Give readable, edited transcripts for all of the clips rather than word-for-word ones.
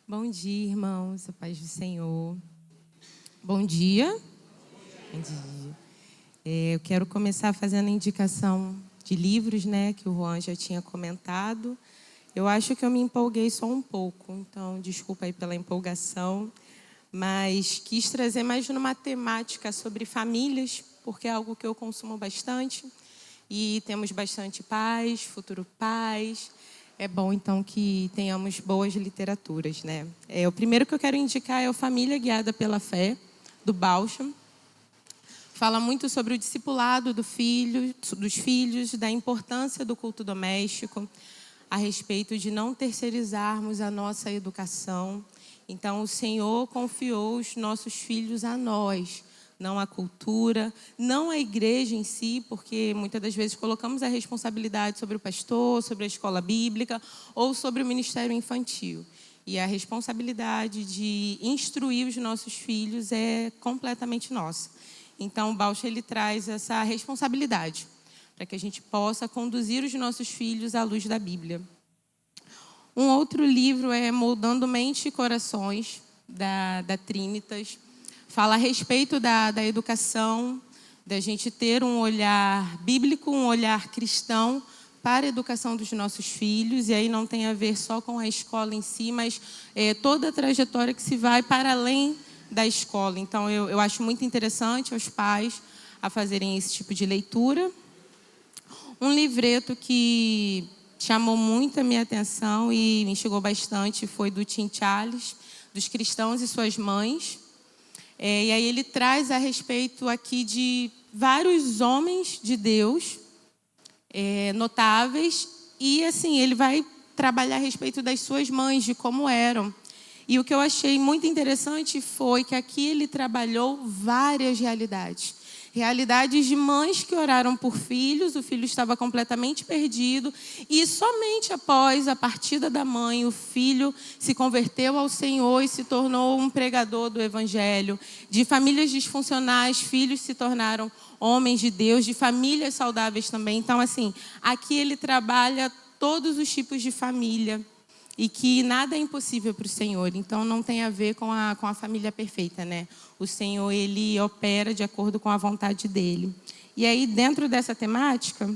Bom dia, irmãos, a paz do Senhor. Bom dia. Bom dia. Eu quero começar fazendo a indicação de livros, né, que o Juan já tinha comentado. Eu acho que eu me empolguei só um pouco, então desculpa aí pela empolgação, mas quis trazer mais numa temática sobre famílias, porque é algo que eu consumo bastante e temos bastante pais, futuro pais. É bom, então, que tenhamos boas literaturas, né? O primeiro que eu quero indicar é o Família Guiada pela Fé, do Bauckham. Fala muito sobre o discipulado dos filhos, da importância do culto doméstico, a respeito de não terceirizarmos a nossa educação. Então, o Senhor confiou os nossos filhos a nós, não a cultura, não a igreja em si, porque muitas das vezes colocamos a responsabilidade sobre o pastor, sobre a escola bíblica ou sobre o ministério infantil. E a responsabilidade de instruir os nossos filhos é completamente nossa. Então, o Bauckham, ele traz essa responsabilidade para que a gente possa conduzir os nossos filhos à luz da Bíblia. Um outro livro é Moldando Mente e Corações, da Trinitas. Fala a respeito da educação, da gente ter um olhar bíblico, um olhar cristão para a educação dos nossos filhos. E aí não tem a ver só com a escola em si, mas toda a trajetória que se vai para além da escola. Então, eu acho muito interessante aos pais a fazerem esse tipo de leitura. Um livreto que chamou muito a minha atenção e me instigou bastante foi do Tim Challies, dos cristãos e suas mães. E aí ele traz a respeito aqui de vários homens de Deus notáveis e assim ele vai trabalhar a respeito das suas mães, de como eram. E o que eu achei muito interessante foi que aqui ele trabalhou várias realidades. Realidades de mães que oraram por filhos, o filho estava completamente perdido e somente após a partida da mãe, o filho se converteu ao Senhor e se tornou um pregador do Evangelho. De famílias disfuncionais, filhos se tornaram homens de Deus, de famílias saudáveis também. Então, assim, aqui ele trabalha todos os tipos de família. E que nada é impossível para o Senhor. Então, não tem a ver com a família perfeita, né? O Senhor, ele opera de acordo com a vontade dele. E aí, dentro dessa temática,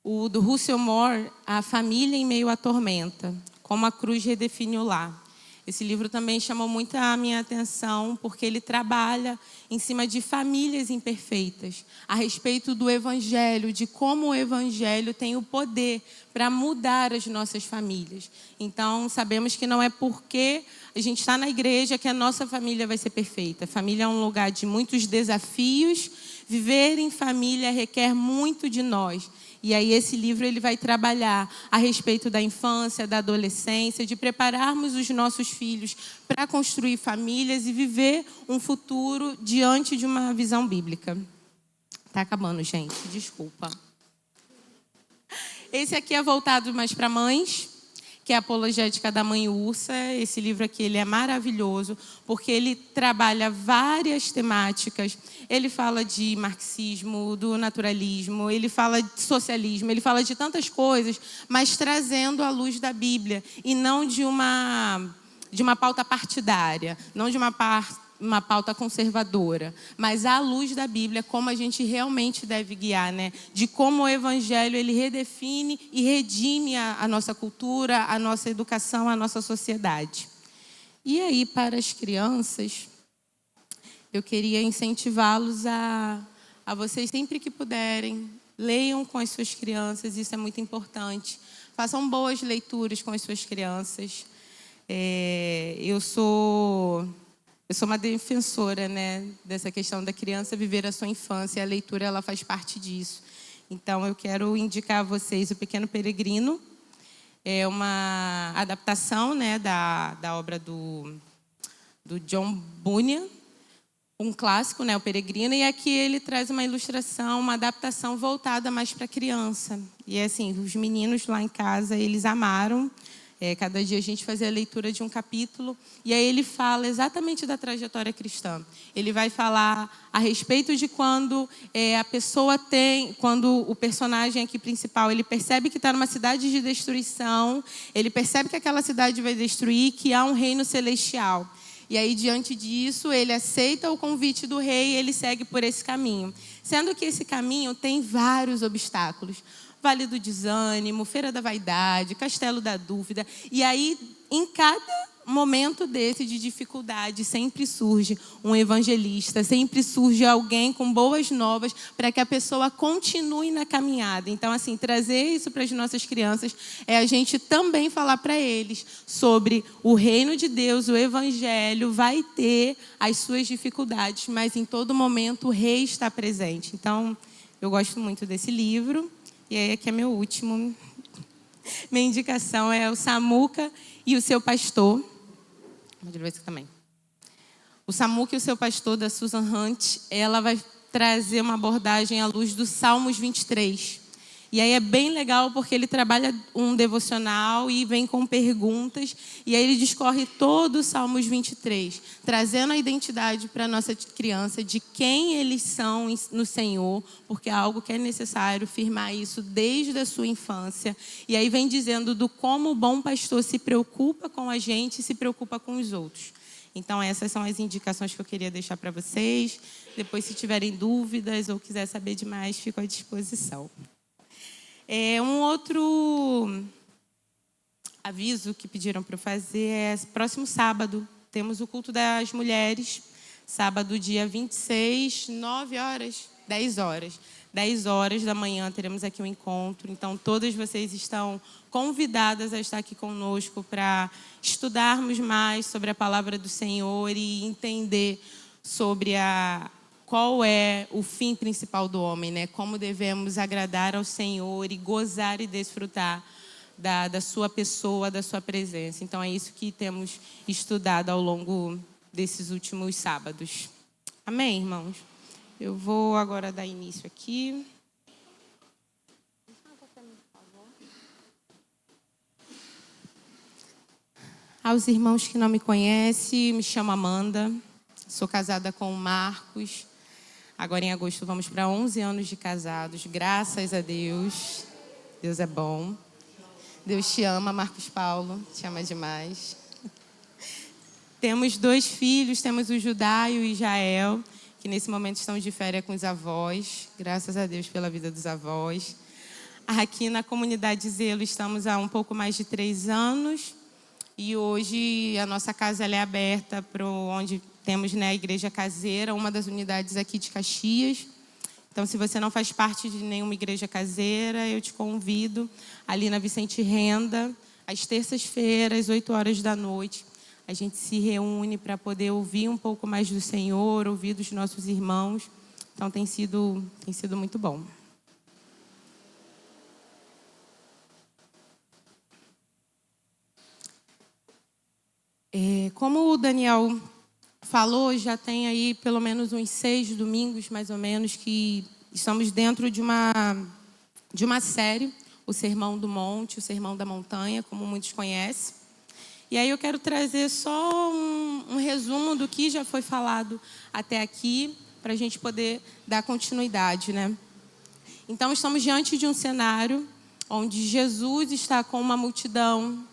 o do Russell Moore, A Família em Meio à Tormenta, como a cruz redefine o lar. Esse livro também chamou muito a minha atenção, porque ele trabalha em cima de famílias imperfeitas, a respeito do Evangelho, de como o Evangelho tem o poder para mudar as nossas famílias. Então, sabemos que não é porque a gente está na igreja que a nossa família vai ser perfeita. A família é um lugar de muitos desafios. Viver em família requer muito de nós. E aí esse livro ele vai trabalhar a respeito da infância, da adolescência, de prepararmos os nossos filhos para construir famílias e viver um futuro diante de uma visão bíblica. Tá acabando, gente. Desculpa. Esse aqui é voltado mais para mães, que é a Apologética da Mãe Ursa. Esse livro aqui ele é maravilhoso, porque ele trabalha várias temáticas. Ele fala de marxismo, do naturalismo, ele fala de socialismo, ele fala de tantas coisas, mas trazendo a luz da Bíblia, e não de uma pauta partidária, não de uma pauta conservadora, mas à luz da Bíblia, como a gente realmente deve guiar, né? De como o Evangelho ele redefine e redime a nossa cultura, a nossa educação, a nossa sociedade. E aí, para as crianças, eu queria incentivá-los a vocês, sempre que puderem, leiam com as suas crianças, isso é muito importante. Façam boas leituras com as suas crianças. Eu sou uma defensora, né, dessa questão da criança viver a sua infância, e a leitura ela faz parte disso. Então, eu quero indicar a vocês O Pequeno Peregrino. É uma adaptação, né, da obra do John Bunyan, um clássico, né, O Peregrino, e aqui ele traz uma ilustração, uma adaptação voltada mais para a criança. E assim, os meninos lá em casa, eles amaram. Cada dia a gente fazia a leitura de um capítulo, e aí ele fala exatamente da trajetória cristã. Ele vai falar a respeito de quando a pessoa quando o personagem aqui principal, ele percebe que está numa cidade de destruição, ele percebe que aquela cidade vai destruir, que há um reino celestial. E aí, diante disso, ele aceita o convite do rei e ele segue por esse caminho. Sendo que esse caminho tem vários obstáculos. Vale do Desânimo, Feira da Vaidade, Castelo da Dúvida. E aí, em cada momento desse de dificuldade, sempre surge um evangelista, sempre surge alguém com boas novas para que a pessoa continue na caminhada. Então, assim, trazer isso para as nossas crianças é a gente também falar para eles sobre o reino de Deus, o evangelho vai ter as suas dificuldades, mas em todo momento o rei está presente. Então, eu gosto muito desse livro. E aí aqui é meu último. Minha indicação é o Samuca e o Seu Pastor. Pode ver isso também. O Samuca e o Seu Pastor, da Susan Hunt, ela vai trazer uma abordagem à luz do Salmos 23. E aí é bem legal porque ele trabalha um devocional e vem com perguntas. E aí ele discorre todo o Salmos 23, trazendo a identidade para a nossa criança de quem eles são no Senhor, porque é algo que é necessário firmar isso desde a sua infância. E aí vem dizendo do como o bom pastor se preocupa com a gente e se preocupa com os outros. Então, essas são as indicações que eu queria deixar para vocês. Depois, se tiverem dúvidas ou quiser saber de mais, fico à disposição. Um outro aviso que pediram para eu fazer é próximo sábado. Temos o culto das mulheres. Sábado, dia 26, 9 horas, 10 horas. 10 horas da manhã teremos aqui um encontro. Então, todas vocês estão convidadas a estar aqui conosco para estudarmos mais sobre a palavra do Senhor e entender sobre qual é o fim principal do homem, né? Como devemos agradar ao Senhor e gozar e desfrutar da sua pessoa, da sua presença. Então, é isso que temos estudado ao longo desses últimos sábados. Amém, irmãos? Eu vou agora dar início aqui. Aos irmãos que não me conhecem, me chamo Amanda, sou casada com o Marcos. Agora, em agosto, vamos para 11 anos de casados, graças a Deus. Deus é bom. Deus te ama, Marcos Paulo, te ama demais. Temos 2 filhos, temos o Judá e o Israel, que nesse momento estão de férias com os avós. Graças a Deus pela vida dos avós. Aqui na comunidade Zelo estamos há um pouco mais de 3 anos. E hoje a nossa casa ela é aberta para onde temos, né, a igreja caseira, uma das unidades aqui de Caxias. Então, se você não faz parte de nenhuma igreja caseira, eu te convido ali na Vicente Renda, às terças-feiras, 8 horas da noite. A gente se reúne para poder ouvir um pouco mais do Senhor, ouvir dos nossos irmãos. Então, tem sido muito bom. Como o Daniel falou, já tem aí pelo menos uns 6 domingos, mais ou menos, que estamos dentro de uma série, o Sermão do Monte, o Sermão da Montanha, como muitos conhecem. E aí eu quero trazer só um resumo do que já foi falado até aqui, para a gente poder dar continuidade, né? Então, estamos diante de um cenário onde Jesus está com uma multidão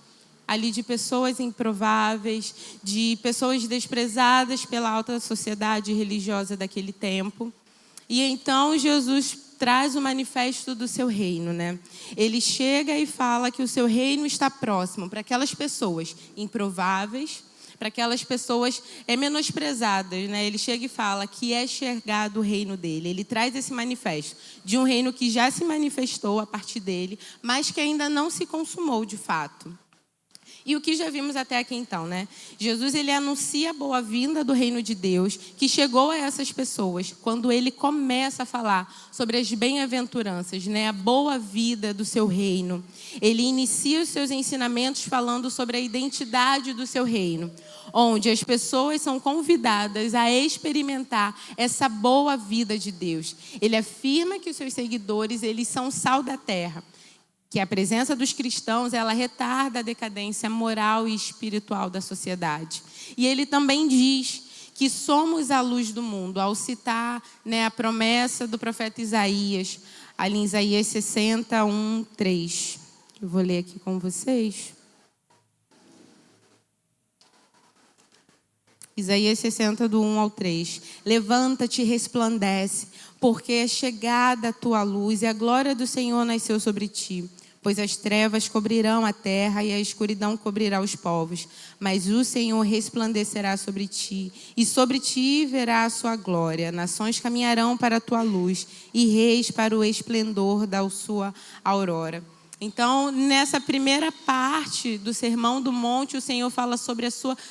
ali de pessoas improváveis, de pessoas desprezadas pela alta sociedade religiosa daquele tempo. E então Jesus traz o manifesto do seu reino, né? Ele chega e fala que o seu reino está próximo para aquelas pessoas improváveis, para aquelas pessoas menosprezadas, né? Ele chega e fala que é enxergado o reino dele. Ele traz esse manifesto de um reino que já se manifestou a partir dele, mas que ainda não se consumou de fato. E o que já vimos até aqui então, né? Jesus, ele anuncia a boa-vinda do reino de Deus, que chegou a essas pessoas, quando ele começa a falar sobre as bem-aventuranças, né? A boa vida do seu reino. Ele inicia os seus ensinamentos falando sobre a identidade do seu reino, onde as pessoas são convidadas a experimentar essa boa vida de Deus. Ele afirma que os seus seguidores, eles são sal da terra. que a presença dos cristãos, ela retarda a decadência moral e espiritual da sociedade. E ele também diz que somos a luz do mundo, ao citar, né, a promessa do profeta Isaías, ali em Isaías 61, 3. Eu vou ler aqui com vocês. Isaías 60, do 1 ao 3. Levanta-te e resplandece, porque é chegada a tua luz e a glória do Senhor nasceu sobre ti. Pois as trevas cobrirão a terra e a escuridão cobrirá os povos. Mas o Senhor resplandecerá sobre ti, e sobre ti verá a sua glória. Nações caminharão para a tua luz, e reis para o esplendor da sua aurora. Então, nessa primeira parte do Sermão do Monte, o Senhor fala sobre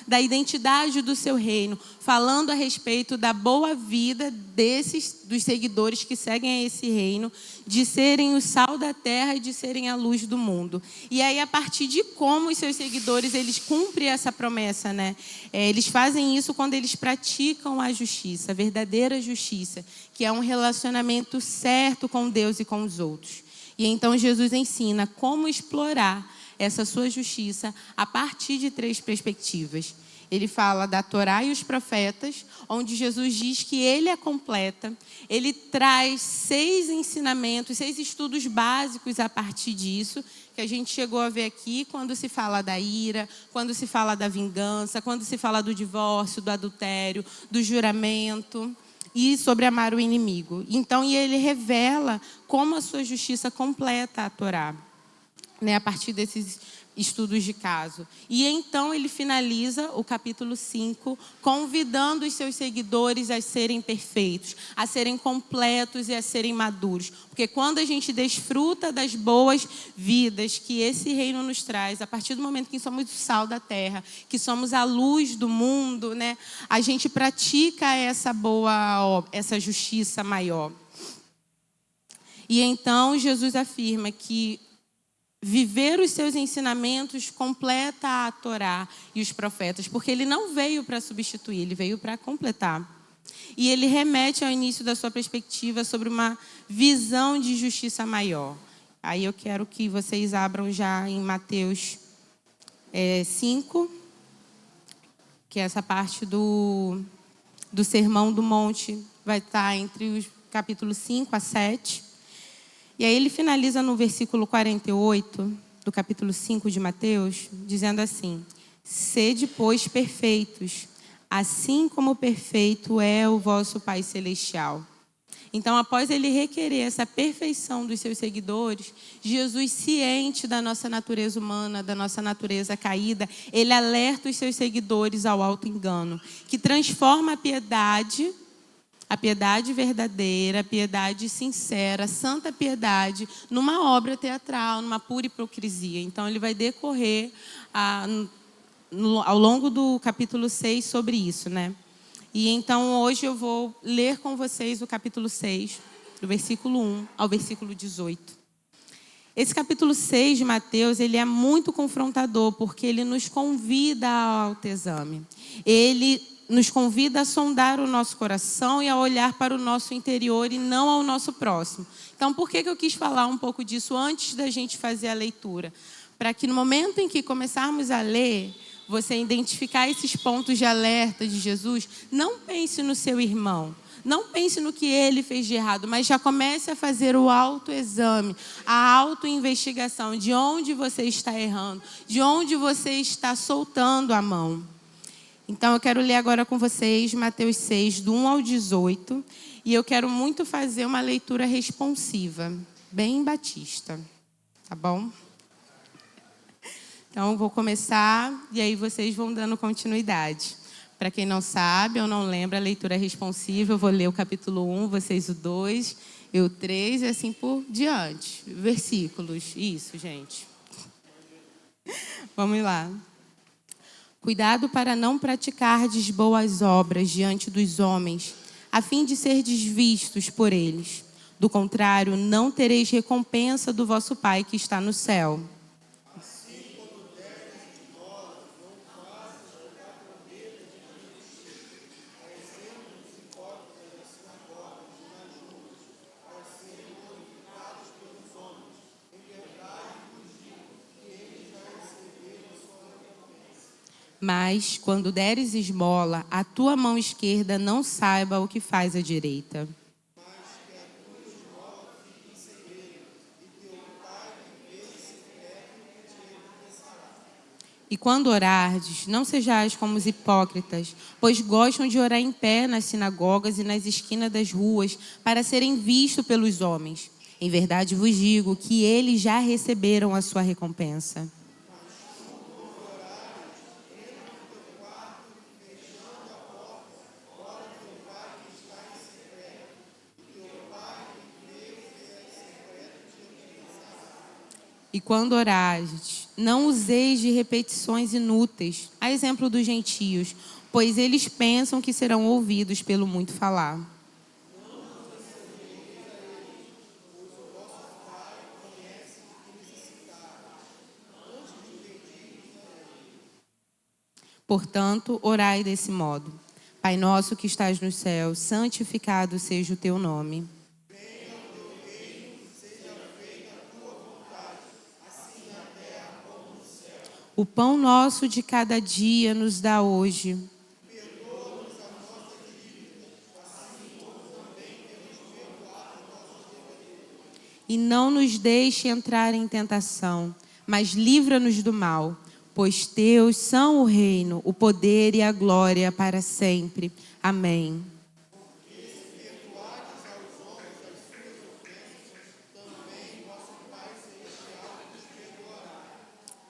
da identidade do seu reino, falando a respeito da boa vida dos seguidores que seguem a esse reino, de serem o sal da terra e de serem a luz do mundo. E aí, a partir de como os seus seguidores, eles cumprem essa promessa, né? Eles fazem isso quando eles praticam a justiça, a verdadeira justiça, que é um relacionamento certo com Deus e com os outros. E então Jesus ensina como explorar essa sua justiça a partir de 3 perspectivas. Ele fala da Torá e os profetas, onde Jesus diz que ele é completa. Ele traz 6 ensinamentos, 6 estudos básicos a partir disso, que a gente chegou a ver aqui quando se fala da ira, quando se fala da vingança, quando se fala do divórcio, do adultério, do juramento e sobre amar o inimigo. Então, ele revela como a sua justiça completa a Torá, né, a partir desses estudos de caso. E então ele finaliza o capítulo 5, convidando os seus seguidores a serem perfeitos, a serem completos e a serem maduros. Porque quando a gente desfruta das boas vidas que esse reino nos traz, a partir do momento que somos o sal da terra, que somos a luz do mundo, né, a gente pratica essa justiça maior. E então Jesus afirma que viver os seus ensinamentos completa a Torá e os profetas, porque ele não veio para substituir, ele veio para completar. E ele remete ao início da sua perspectiva sobre uma visão de justiça maior. Aí eu quero que vocês abram já em Mateus 5, que é essa parte do Sermão do Monte, vai estar entre os capítulos 5 a 7. E aí ele finaliza no versículo 48 do capítulo 5 de Mateus, dizendo assim: sede, pois, perfeitos, assim como perfeito é o vosso Pai Celestial. Então, após ele requerer essa perfeição dos seus seguidores, Jesus, ciente da nossa natureza humana, da nossa natureza caída, ele alerta os seus seguidores ao auto-engano, que transforma a piedade verdadeira, a piedade sincera, a santa piedade, numa obra teatral, numa pura hipocrisia. Então, ele vai decorrer ao longo do capítulo 6 sobre isso, né? E então, hoje eu vou ler com vocês o capítulo 6, do versículo 1 ao versículo 18. Esse capítulo 6 de Mateus, ele é muito confrontador, porque ele nos convida ao autoexame. Ele nos convida a sondar o nosso coração e a olhar para o nosso interior e não ao nosso próximo. Então, por que eu quis falar um pouco disso antes da gente fazer a leitura? Para que no momento em que começarmos a ler, você identificar esses pontos de alerta de Jesus, não pense no seu irmão, não pense no que ele fez de errado, mas já comece a fazer o autoexame, a autoinvestigação de onde você está errando, de onde você está soltando a mão. Então, eu quero ler agora com vocês Mateus 6, do 1 ao 18. E eu quero muito fazer uma leitura responsiva, bem batista. Tá bom? Então, eu vou começar e aí vocês vão dando continuidade. Para quem não sabe ou não lembra, a leitura é responsiva. Eu vou ler o capítulo 1, vocês o 2, eu o 3 e assim por diante. Versículos. Isso, gente. Vamos lá. Cuidado para não praticardes boas obras diante dos homens, a fim de serdes vistos por eles. Do contrário, não tereis recompensa do vosso Pai que está no céu. Mas, quando deres esmola, a tua mão esquerda não saiba o que faz a direita. E quando orardes, não sejais como os hipócritas, pois gostam de orar em pé nas sinagogas e nas esquinas das ruas, para serem vistos pelos homens. Em verdade vos digo que eles já receberam a sua recompensa. E quando orares, não useis de repetições inúteis, a exemplo dos gentios, pois eles pensam que serão ouvidos pelo muito falar. Portanto, orai desse modo: Pai nosso que estás nos céus, santificado seja o teu nome. O pão nosso de cada dia nos dá hoje. E não nos deixe entrar em tentação, mas livra-nos do mal. Pois teus são o reino, o poder e a glória para sempre. Amém.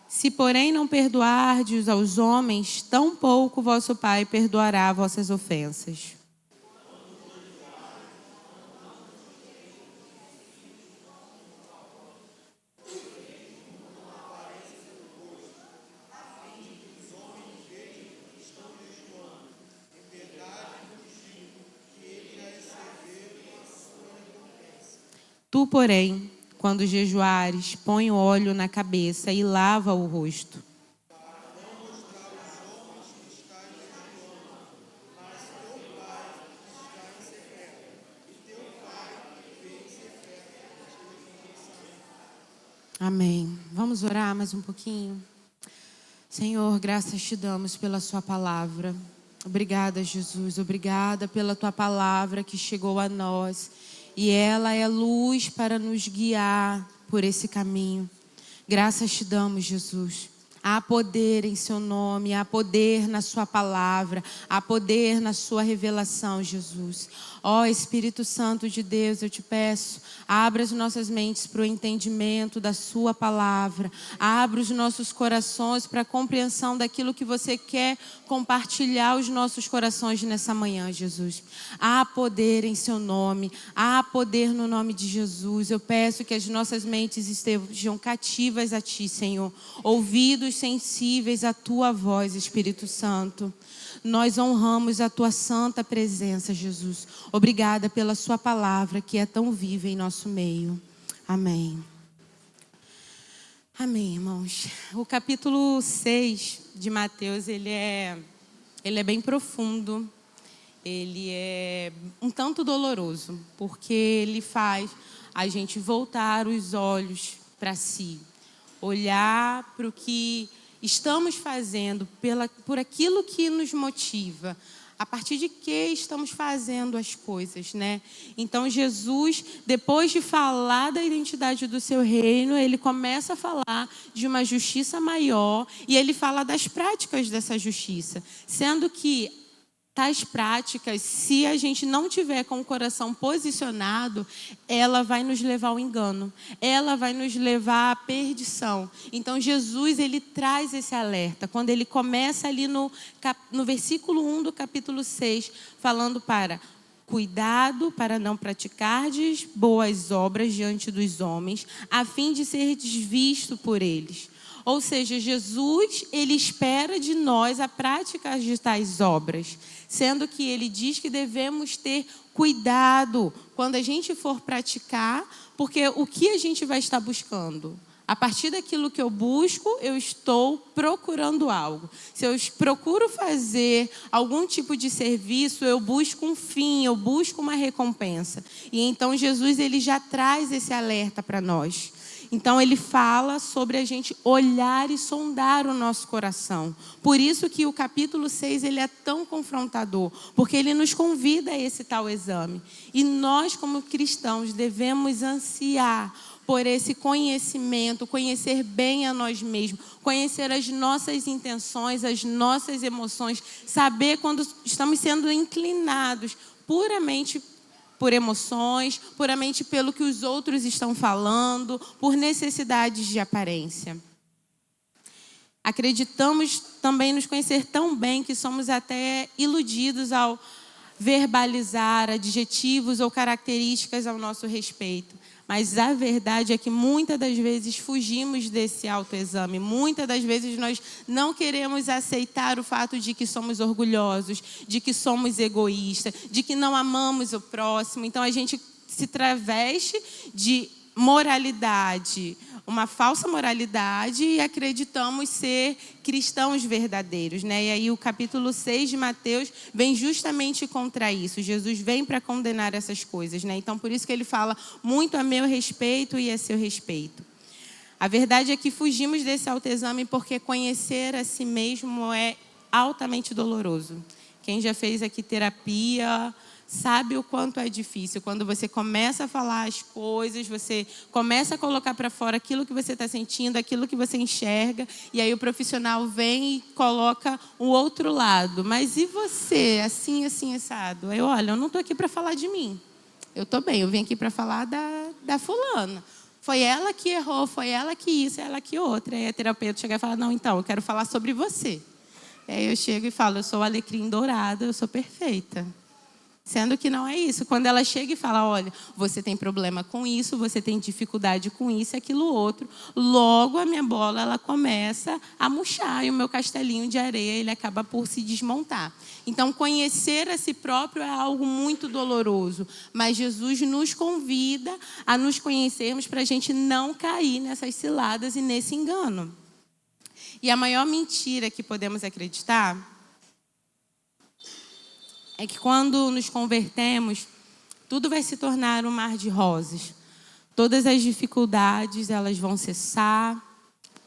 Se, porém, não perdoardes aos homens, tampouco vosso Pai perdoará vossas ofensas. Tu, porém, quando jejuares, põe óleo na cabeça e lava o rosto. Amém. Vamos orar mais um pouquinho? Senhor, graças te damos pela sua palavra. Obrigada, Jesus. Obrigada pela tua palavra que chegou a nós. E ela é luz para nos guiar por esse caminho. Graças te damos, Jesus. Há poder em seu nome, há poder na sua palavra, há poder na sua revelação, Jesus. Ó Espírito Santo de Deus, eu te peço, abra as nossas mentes para o entendimento da sua palavra. Abra os nossos corações para a compreensão daquilo que você quer compartilhar aos nossos corações nessa manhã, Jesus. Há poder em seu nome, há poder no nome de Jesus. Eu peço que as nossas mentes estejam cativas a ti, Senhor. Ouvidos sensíveis à tua voz, Espírito Santo. Nós honramos a tua santa presença, Jesus. Obrigada pela sua palavra que é tão viva em nosso meio. Amém. Amém, irmãos. O capítulo 6 de Mateus, ele é bem profundo. Ele é um tanto doloroso, porque ele faz a gente voltar os olhos para si. Olhar para o que estamos fazendo, por aquilo que nos motiva. A partir de que estamos fazendo as coisas, né? Então, Jesus, depois de falar da identidade do seu reino, ele começa a falar de uma justiça maior e ele fala das práticas dessa justiça. Sendo que tais práticas, se a gente não tiver com o coração posicionado, ela vai nos levar ao engano. Ela vai nos levar à perdição. Então, Jesus, ele traz esse alerta. Quando ele começa ali no versículo 1 do capítulo 6, falando para... Cuidado para não praticardes boas obras diante dos homens, a fim de ser desvisto por eles. Ou seja, Jesus, ele espera de nós a prática de tais obras, sendo que ele diz que devemos ter cuidado quando a gente for praticar, porque o que a gente vai estar buscando? A partir daquilo que eu busco, eu estou procurando algo. Se eu procuro fazer algum tipo de serviço, eu busco um fim, eu busco uma recompensa. E então Jesus, ele já traz esse alerta para nós. Então, ele fala sobre a gente olhar e sondar o nosso coração. Por isso que o capítulo 6 ele é tão confrontador, porque ele nos convida a esse tal exame. E nós, como cristãos, devemos ansiar por esse conhecimento, conhecer bem a nós mesmos, conhecer as nossas intenções, as nossas emoções, saber quando estamos sendo inclinados puramente por emoções, puramente pelo que os outros estão falando, por necessidades de aparência. Acreditamos também nos conhecer tão bem que somos até iludidos ao verbalizar adjetivos ou características ao nosso respeito. Mas a verdade é que muitas das vezes fugimos desse autoexame. Muitas das vezes nós não queremos aceitar o fato de que somos orgulhosos, de que somos egoístas, de que não amamos o próximo. Então a gente se traveste de moralidade, uma falsa moralidade, e acreditamos ser cristãos verdadeiros, né? E aí o capítulo 6 de Mateus vem justamente contra isso. Jesus vem para condenar essas coisas, né? Então por isso que ele fala muito a meu respeito e a seu respeito. A verdade é que fugimos desse autoexame porque conhecer a si mesmo é altamente doloroso. Quem já fez aqui terapia sabe o quanto é difícil. Quando você começa a falar as coisas, você começa a colocar para fora aquilo que você está sentindo, aquilo que você enxerga, e aí o profissional vem e coloca o outro lado. Mas e você? Assim, assim, assado. Aí, olha, eu não estou aqui para falar de mim. Eu estou bem, eu vim aqui para falar da fulana. Foi ela que errou, foi ela que isso, ela que outra. Aí a terapeuta chega e fala, não, então, eu quero falar sobre você. Aí eu chego e falo, eu sou o alecrim dourado, eu sou perfeita. Sendo que não é isso. Quando ela chega e fala, olha, você tem problema com isso, você tem dificuldade com isso, aquilo outro, logo a minha bola ela começa a murchar e o meu castelinho de areia ele acaba por se desmontar. Então, conhecer a si próprio é algo muito doloroso, mas Jesus nos convida a nos conhecermos para a gente não cair nessas ciladas e nesse engano. E a maior mentira que podemos acreditar é que quando nos convertemos, tudo vai se tornar um mar de rosas. Todas as dificuldades, elas vão cessar.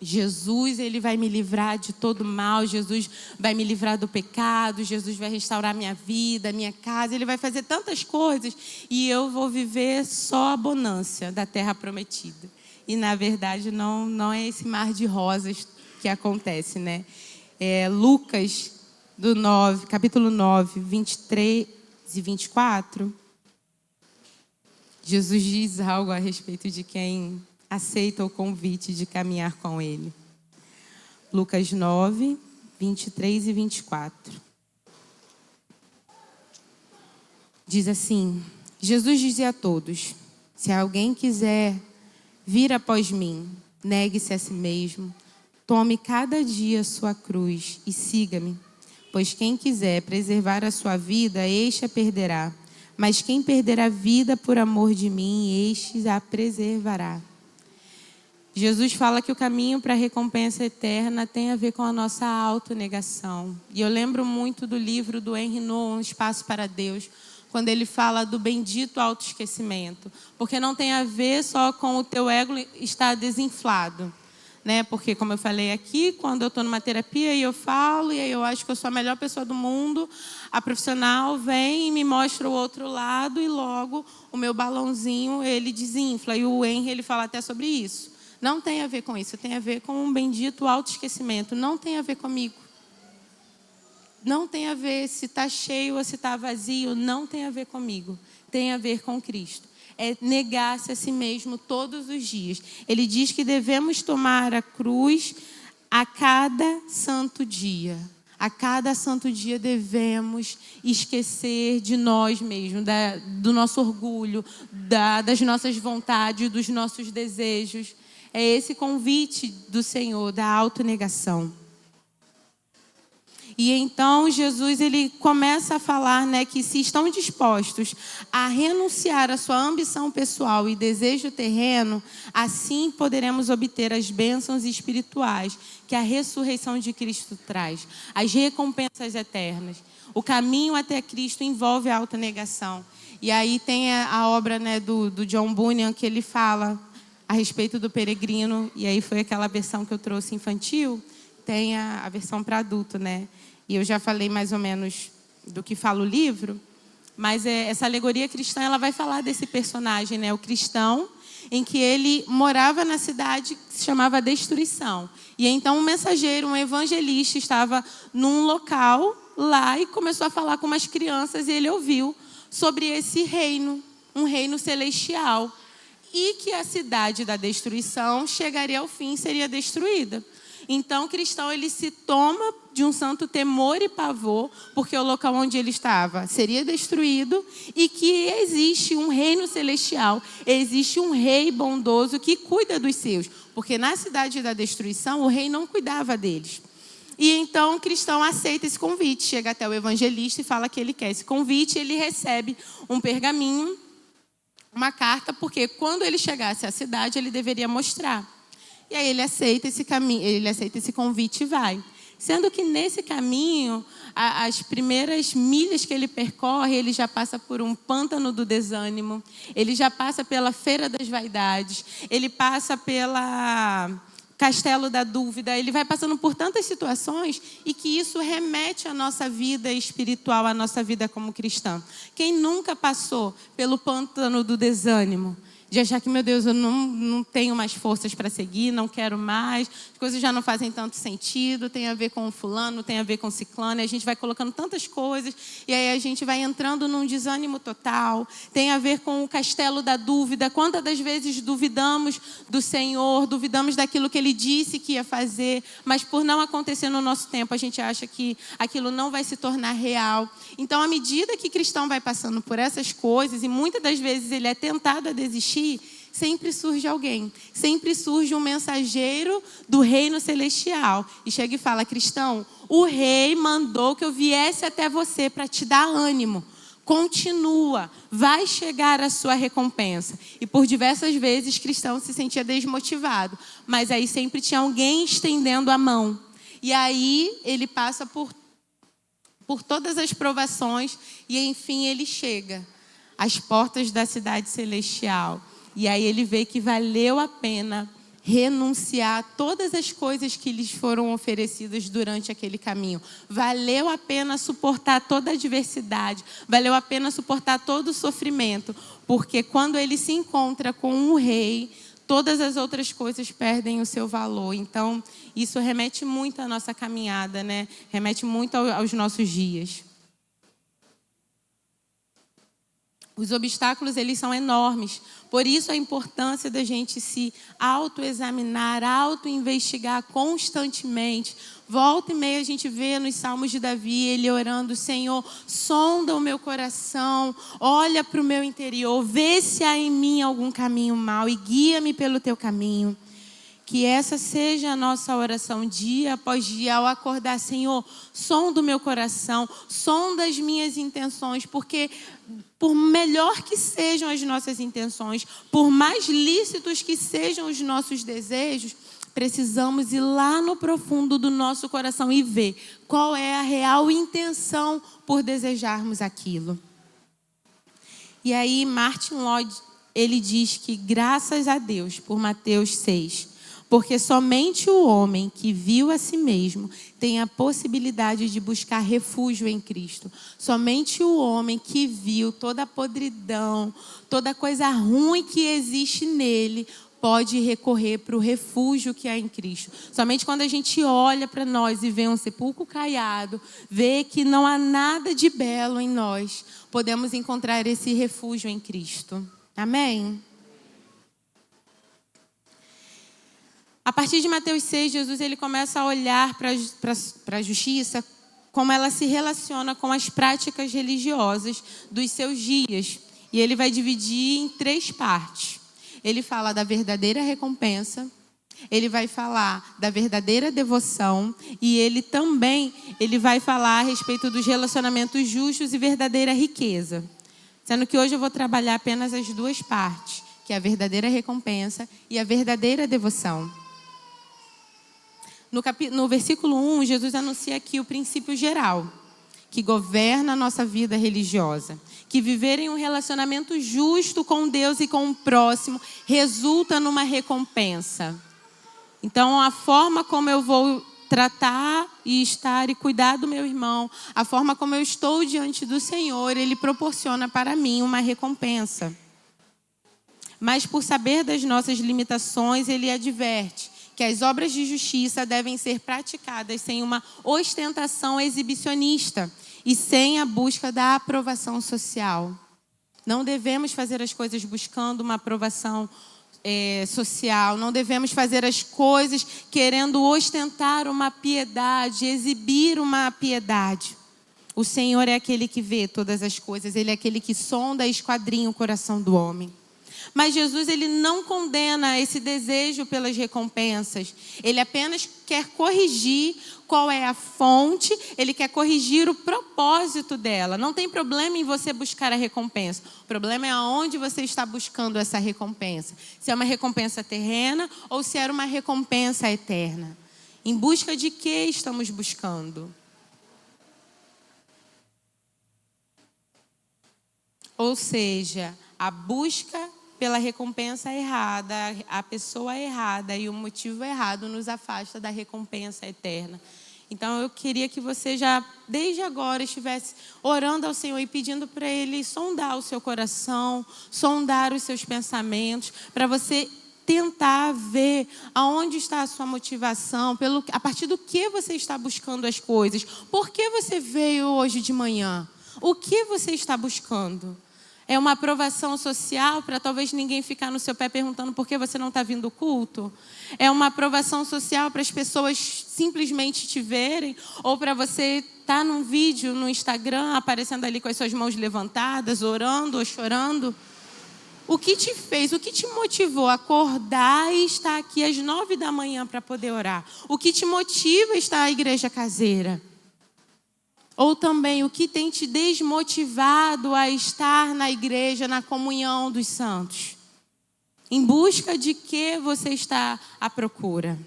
Jesus, ele vai me livrar de todo mal. Jesus vai me livrar do pecado. Jesus vai restaurar minha vida, minha casa. Ele vai fazer tantas coisas e eu vou viver só a bonança da terra prometida. E, na verdade, não é esse mar de rosas que acontece, né? Lucas capítulo 9, 23 e 24, Jesus diz algo a respeito de quem aceita o convite de caminhar com ele. Lucas 9, 23 e 24. Diz assim, Jesus dizia a todos, se alguém quiser vir após mim, negue-se a si mesmo, tome cada dia a sua cruz e siga-me. Pois quem quiser preservar a sua vida, este a perderá. Mas quem perder a vida por amor de mim, este a preservará. Jesus fala que o caminho para a recompensa eterna tem a ver com a nossa autonegação. E eu lembro muito do livro do Henry Nouwen, Um Espaço para Deus, quando ele fala do bendito autoesquecimento. Porque não tem a ver só com o teu ego estar desinflado. Né? Porque, como eu falei aqui, quando eu estou numa terapia e eu falo, e aí eu acho que eu sou a melhor pessoa do mundo, a profissional vem e me mostra o outro lado e logo o meu balãozinho, ele desinfla. E o Henry, ele fala até sobre isso. Não tem a ver com isso, tem a ver com um bendito autoesquecimento. Não tem a ver comigo. Não tem a ver se está cheio ou se está vazio, não tem a ver comigo. Tem a ver com Cristo. É negar-se a si mesmo todos os dias. Ele diz que devemos tomar a cruz a cada santo dia. A cada santo dia devemos esquecer de nós mesmos, do nosso orgulho, das nossas vontades, dos nossos desejos. É esse convite do Senhor, da autonegação. E então Jesus ele começa a falar, né, que se estão dispostos a renunciar à sua ambição pessoal e desejo terreno, assim poderemos obter as bênçãos espirituais que a ressurreição de Cristo traz, as recompensas eternas. O caminho até Cristo envolve a autonegação. E aí tem a obra, né, do John Bunyan que ele fala a respeito do peregrino, e aí foi aquela versão que eu trouxe infantil, tem a versão para adulto, né? E eu já falei mais ou menos do que fala o livro, mas essa alegoria cristã, ela vai falar desse personagem, né? O cristão, em que ele morava na cidade que se chamava Destruição. E então um mensageiro, um evangelista, estava num local lá e começou a falar com umas crianças e ele ouviu sobre esse reino, um reino celestial, e que a cidade da destruição chegaria ao fim e seria destruída. Então, o cristão, ele se toma de um santo temor e pavor, porque o local onde ele estava seria destruído e que existe um reino celestial, existe um rei bondoso que cuida dos seus, porque na cidade da destruição o rei não cuidava deles. E então o cristão aceita esse convite, chega até o evangelista e fala que ele quer esse convite, ele recebe um pergaminho, uma carta, porque quando ele chegasse à cidade ele deveria mostrar. E aí ele aceita esse caminho, ele aceita esse convite e vai. Sendo que nesse caminho, as primeiras milhas que ele percorre, ele já passa por um pântano do desânimo, ele já passa pela feira das vaidades, ele passa pela castelo da dúvida, ele vai passando por tantas situações e que isso remete à nossa vida espiritual, à nossa vida como cristã. Quem nunca passou pelo pântano do desânimo? De achar que, meu Deus, eu não tenho mais forças para seguir, não quero mais, as coisas já não fazem tanto sentido, tem a ver com o fulano, tem a ver com o ciclano, e a gente vai colocando tantas coisas, e aí a gente vai entrando num desânimo total, tem a ver com o castelo da dúvida. Quantas das vezes duvidamos do Senhor, duvidamos daquilo que Ele disse que ia fazer, mas por não acontecer no nosso tempo, a gente acha que aquilo não vai se tornar real. Então, à medida que o cristão vai passando por essas coisas, e muitas das vezes ele é tentado a desistir, sempre surge alguém, sempre surge um mensageiro do reino celestial e chega e fala: cristão, o rei mandou que eu viesse até você para te dar ânimo, continua, vai chegar a sua recompensa. E por diversas vezes cristão se sentia desmotivado, mas aí sempre tinha alguém estendendo a mão, e aí ele passa por todas as provações e enfim ele chega às portas da cidade celestial. E aí ele vê que valeu a pena renunciar a todas as coisas que lhes foram oferecidas durante aquele caminho. Valeu a pena suportar toda a adversidade, valeu a pena suportar todo o sofrimento, porque quando ele se encontra com o rei, todas as outras coisas perdem o seu valor. Então, isso remete muito à nossa caminhada, né? Remete muito aos nossos dias. Os obstáculos, eles são enormes. Por isso a importância da gente se autoexaminar, autoinvestigar constantemente. Volta e meia a gente vê nos Salmos de Davi, ele orando: Senhor, sonda o meu coração, olha para o meu interior, vê se há em mim algum caminho mau e guia-me pelo teu caminho. Que essa seja a nossa oração dia após dia, ao acordar: Senhor, sonda o meu coração, sonda as minhas intenções, porque por melhor que sejam as nossas intenções, por mais lícitos que sejam os nossos desejos, precisamos ir lá no profundo do nosso coração e ver qual é a real intenção por desejarmos aquilo. E aí Martin Lloyd, ele diz que graças a Deus, por Mateus 6, porque somente o homem que viu a si mesmo tem a possibilidade de buscar refúgio em Cristo. Somente o homem que viu toda a podridão, toda coisa ruim que existe nele, pode recorrer para o refúgio que há em Cristo. Somente quando a gente olha para nós e vê um sepulcro caiado, vê que não há nada de belo em nós, podemos encontrar esse refúgio em Cristo. Amém? A partir de Mateus 6, Jesus ele começa a olhar para a justiça, como ela se relaciona com as práticas religiosas dos seus dias. E ele vai dividir em 3 partes. Ele fala da verdadeira recompensa, ele vai falar da verdadeira devoção e ele vai falar a respeito dos relacionamentos justos e verdadeira riqueza. Sendo que hoje eu vou trabalhar apenas as 2 partes, que é a verdadeira recompensa e a verdadeira devoção. No versículo 1, Jesus anuncia aqui o princípio geral, que governa a nossa vida religiosa. Que viver em um relacionamento justo com Deus e com o próximo resulta numa recompensa. Então, a forma como eu vou tratar e estar e cuidar do meu irmão, a forma como eu estou diante do Senhor, Ele proporciona para mim uma recompensa. Mas por saber das nossas limitações, Ele adverte que as obras de justiça devem ser praticadas sem uma ostentação exibicionista e sem a busca da aprovação social. Não devemos fazer as coisas buscando uma aprovação social. Não devemos fazer as coisas querendo ostentar uma piedade, exibir uma piedade. O Senhor é aquele que vê todas as coisas. Ele é aquele que sonda e esquadrinha o coração do homem. Mas Jesus, ele não condena esse desejo pelas recompensas. Ele apenas quer corrigir qual é a fonte, ele quer corrigir o propósito dela. Não tem problema em você buscar a recompensa. O problema é aonde você está buscando essa recompensa. Se é uma recompensa terrena ou se era uma recompensa eterna. Em busca de que estamos buscando? Ou seja, a busca pela recompensa errada, a pessoa errada e o motivo errado nos afasta da recompensa eterna. Então, eu queria que você já, desde agora, estivesse orando ao Senhor e pedindo para Ele sondar o seu coração, sondar os seus pensamentos, para você tentar ver aonde está a sua motivação, a partir do que você está buscando as coisas. Por que você veio hoje de manhã? O que você está buscando? É uma aprovação social para talvez ninguém ficar no seu pé perguntando por que você não está vindo ao culto? É uma aprovação social para as pessoas simplesmente te verem? Ou para você estar num vídeo no Instagram, aparecendo ali com as suas mãos levantadas, orando ou chorando? O que te fez, o que te motivou a acordar e estar aqui às 9 da manhã para poder orar? O que te motiva a estar à igreja caseira? Ou também o que tem te desmotivado a estar na igreja, na comunhão dos santos? Em busca de que você está à procura?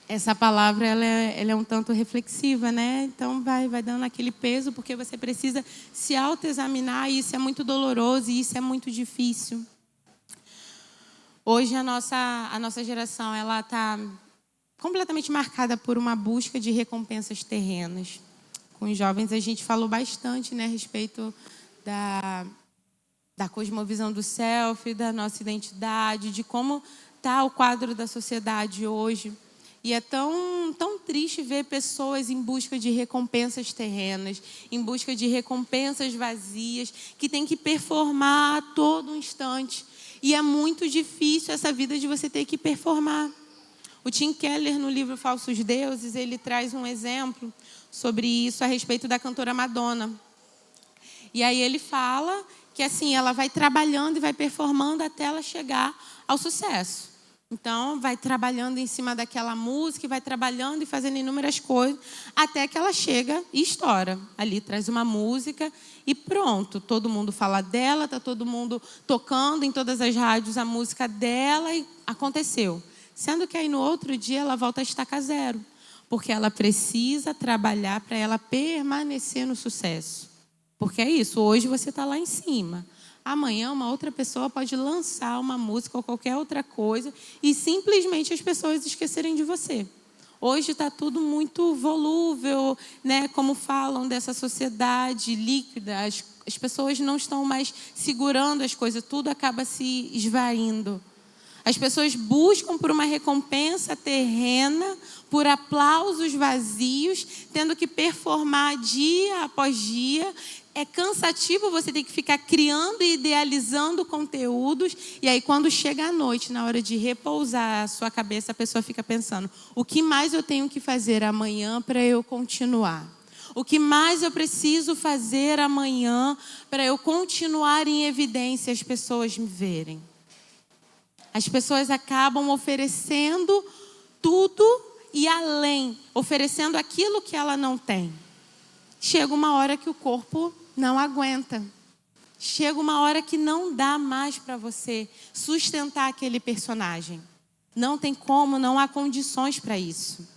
Essa palavra ela é um tanto reflexiva, né? Então vai dando aquele peso, porque você precisa se autoexaminar, e isso é muito doloroso e isso é muito difícil. Hoje a nossa geração ela está completamente marcada por uma busca de recompensas terrenas. Com os jovens a gente falou bastante, né, a respeito da cosmovisão do self, da nossa identidade, de como está o quadro da sociedade hoje. E é tão triste ver pessoas em busca de recompensas terrenas, em busca de recompensas vazias, que tem que performar a todo instante. E é muito difícil essa vida de você ter que performar. O Tim Keller, no livro Falsos Deuses, ele traz um exemplo sobre isso a respeito da cantora Madonna. E aí ele fala que assim, ela vai trabalhando e vai performando até ela chegar ao sucesso. Então, vai trabalhando em cima daquela música, vai trabalhando e fazendo inúmeras coisas, até que ela chega e estoura. Ali traz uma música e pronto, todo mundo fala dela, está todo mundo tocando em todas as rádios a música dela e aconteceu. Sendo que aí no outro dia ela volta a estaca zero, porque ela precisa trabalhar para ela permanecer no sucesso. Porque é isso, hoje você está lá em cima. Amanhã uma outra pessoa pode lançar uma música ou qualquer outra coisa e simplesmente as pessoas esquecerem de você. Hoje está tudo muito volúvel, né? Como falam dessa sociedade líquida, as pessoas não estão mais segurando as coisas, tudo acaba se esvaindo. As pessoas buscam por uma recompensa terrena, por aplausos vazios, tendo que performar dia após dia. É cansativo você ter que ficar criando e idealizando conteúdos. E aí, quando chega a noite, na hora de repousar a sua cabeça, a pessoa fica pensando: o que mais eu tenho que fazer amanhã para eu continuar? O que mais eu preciso fazer amanhã para eu continuar em evidência e as pessoas me verem? As pessoas acabam oferecendo tudo e além, oferecendo aquilo que ela não tem. Chega uma hora que o corpo não aguenta. Chega uma hora que não dá mais para você sustentar aquele personagem. Não tem como, não há condições para isso.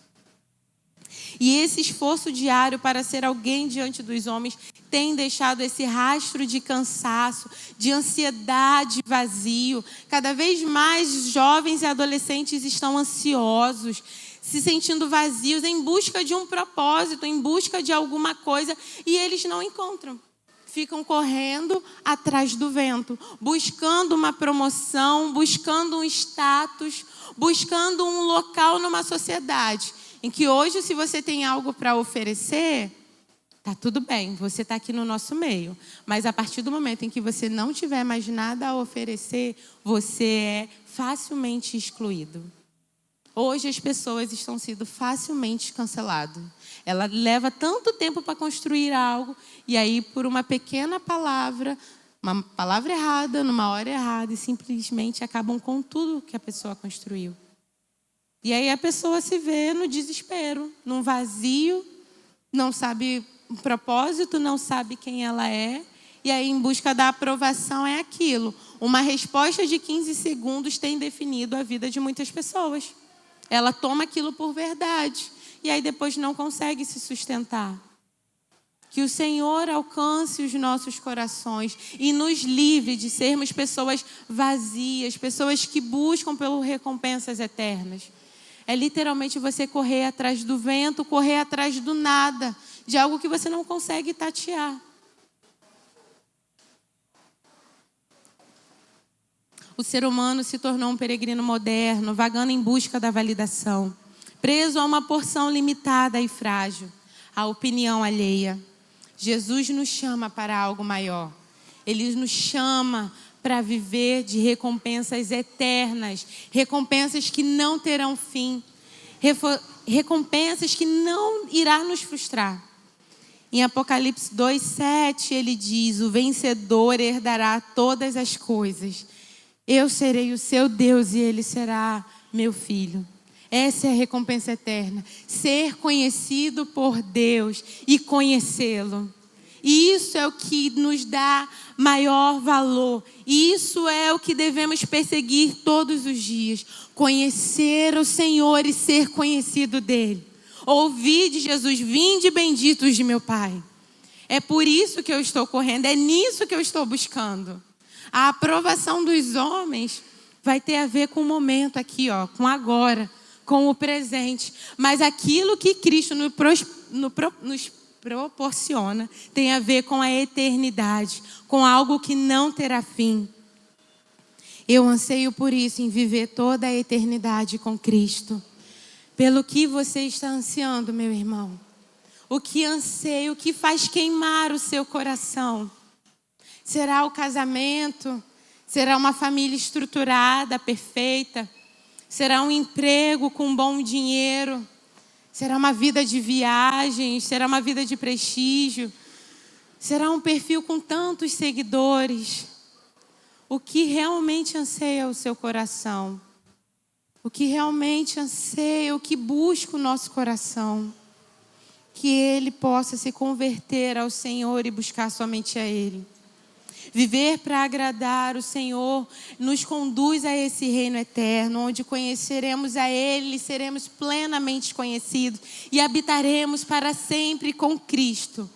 E esse esforço diário para ser alguém diante dos homens tem deixado esse rastro de cansaço, de ansiedade, vazio. Cada vez mais jovens e adolescentes estão ansiosos, se sentindo vazios em busca de um propósito, em busca de alguma coisa, e eles não encontram. Ficam correndo atrás do vento, buscando uma promoção, buscando um status, buscando um local numa sociedade em que hoje, se você tem algo para oferecer, tá tudo bem, você está aqui no nosso meio. Mas a partir do momento em que você não tiver mais nada a oferecer, você é facilmente excluído. Hoje as pessoas estão sendo facilmente canceladas. Ela leva tanto tempo para construir algo, e aí por uma pequena palavra, uma palavra errada, numa hora errada, e simplesmente acabam com tudo que a pessoa construiu. E aí a pessoa se vê no desespero, num vazio, não sabe o propósito, não sabe quem ela é. E aí, em busca da aprovação, é aquilo. Uma resposta de 15 segundos tem definido a vida de muitas pessoas. Ela toma aquilo por verdade. E aí depois não consegue se sustentar. Que o Senhor alcance os nossos corações e nos livre de sermos pessoas vazias, pessoas que buscam por recompensas eternas. É literalmente você correr atrás do vento, correr atrás do nada, de algo que você não consegue tatear. O ser humano se tornou um peregrino moderno, vagando em busca da validação, preso a uma porção limitada e frágil, a opinião alheia. Jesus nos chama para algo maior. Ele nos chama para viver de recompensas eternas, recompensas que não terão fim, recompensas que não irá nos frustrar. Em Apocalipse 2:7 ele diz: o vencedor herdará todas as coisas. Eu serei o seu Deus e ele será meu filho. Essa é a recompensa eterna. Ser conhecido por Deus e conhecê-lo. E isso é o que nos dá maior valor. E isso é o que devemos perseguir todos os dias. Conhecer o Senhor e ser conhecido dele. Ouvir de Jesus: vinde benditos de meu Pai. É por isso que eu estou correndo, é nisso que eu estou buscando. A aprovação dos homens vai ter a ver com o momento aqui, ó, com agora, com o presente. Mas aquilo que Cristo nos proporciona tem a ver com a eternidade, com algo que não terá fim. Eu anseio por isso, em viver toda a eternidade com Cristo. Pelo que você está ansiando, meu irmão? O que anseia, o que faz queimar o seu coração? Será o casamento? Será uma família estruturada, perfeita? Será um emprego com bom dinheiro? Será uma vida de viagens? Será uma vida de prestígio? Será um perfil com tantos seguidores? O que realmente anseia o seu coração? O que realmente anseia, o que busca o nosso coração? Que ele possa se converter ao Senhor e buscar somente a Ele. Viver para agradar o Senhor nos conduz a esse reino eterno, onde conheceremos a Ele, seremos plenamente conhecidos e habitaremos para sempre com Cristo,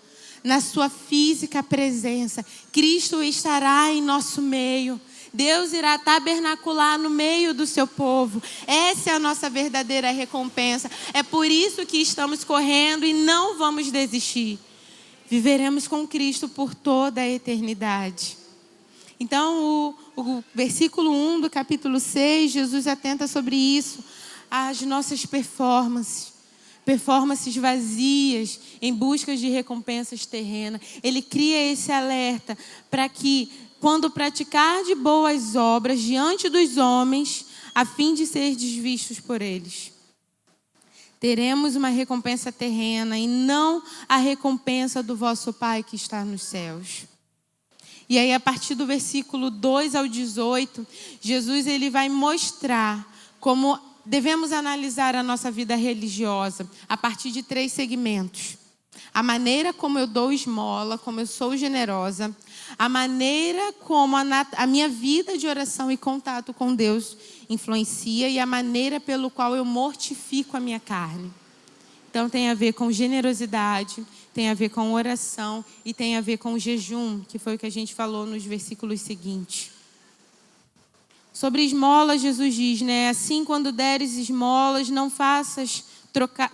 na sua física presença. Cristo estará em nosso meio. Deus irá tabernacular no meio do seu povo. Essa é a nossa verdadeira recompensa. É por isso que estamos correndo e não vamos desistir. Viveremos com Cristo por toda a eternidade. Então, o versículo 1 do capítulo 6, Jesus atenta sobre isso. As nossas performances vazias, em busca de recompensas terrenas. Ele cria esse alerta para que, quando praticar de boas obras diante dos homens, a fim de ser vistos por eles, teremos uma recompensa terrena e não a recompensa do vosso Pai que está nos céus. E aí, a partir do versículo 2 ao 18, Jesus ele vai mostrar como devemos analisar a nossa vida religiosa a partir de 3 segmentos. A maneira como eu dou esmola, como eu sou generosa, a maneira como a minha vida de oração e contato com Deus influencia e a maneira pelo qual eu mortifico a minha carne. Então tem a ver com generosidade, tem a ver com oração e tem a ver com jejum, que foi o que a gente falou nos versículos seguintes. Sobre esmolas, Jesus diz, né? Assim, quando deres esmolas, não faças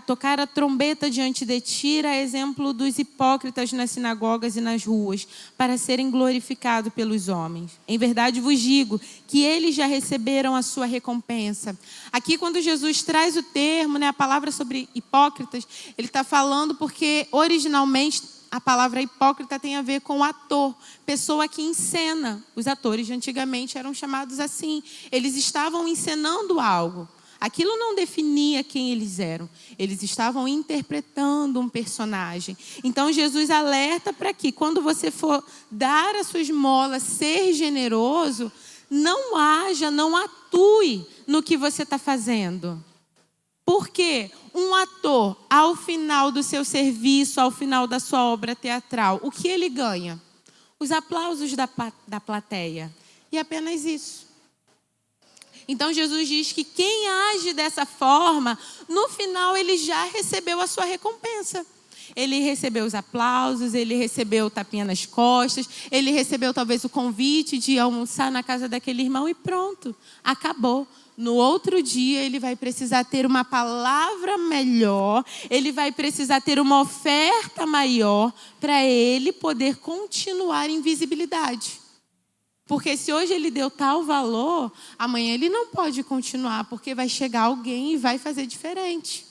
tocar a trombeta diante de ti, a exemplo dos hipócritas nas sinagogas e nas ruas, para serem glorificados pelos homens. Em verdade vos digo que eles já receberam a sua recompensa. Aqui, quando Jesus traz o termo, né, a palavra sobre hipócritas, ele está falando porque originalmente a palavra hipócrita tem a ver com ator, pessoa que encena. Os atores de antigamente eram chamados assim. Eles estavam encenando algo. Aquilo não definia quem eles eram. Eles estavam interpretando um personagem. Então Jesus alerta para que quando você for dar a sua esmola, ser generoso, não atue no que você está fazendo. Porque um ator, ao final do seu serviço, ao final da sua obra teatral, o que ele ganha? Os aplausos da plateia. E apenas isso. Então Jesus diz que quem age dessa forma, no final ele já recebeu a sua recompensa. Ele recebeu os aplausos, ele recebeu o tapinha nas costas, ele recebeu talvez o convite de almoçar na casa daquele irmão e pronto, acabou. No outro dia ele vai precisar ter uma palavra melhor, ele vai precisar ter uma oferta maior para ele poder continuar em visibilidade. Porque se hoje ele deu tal valor, amanhã ele não pode continuar, porque vai chegar alguém e vai fazer diferente.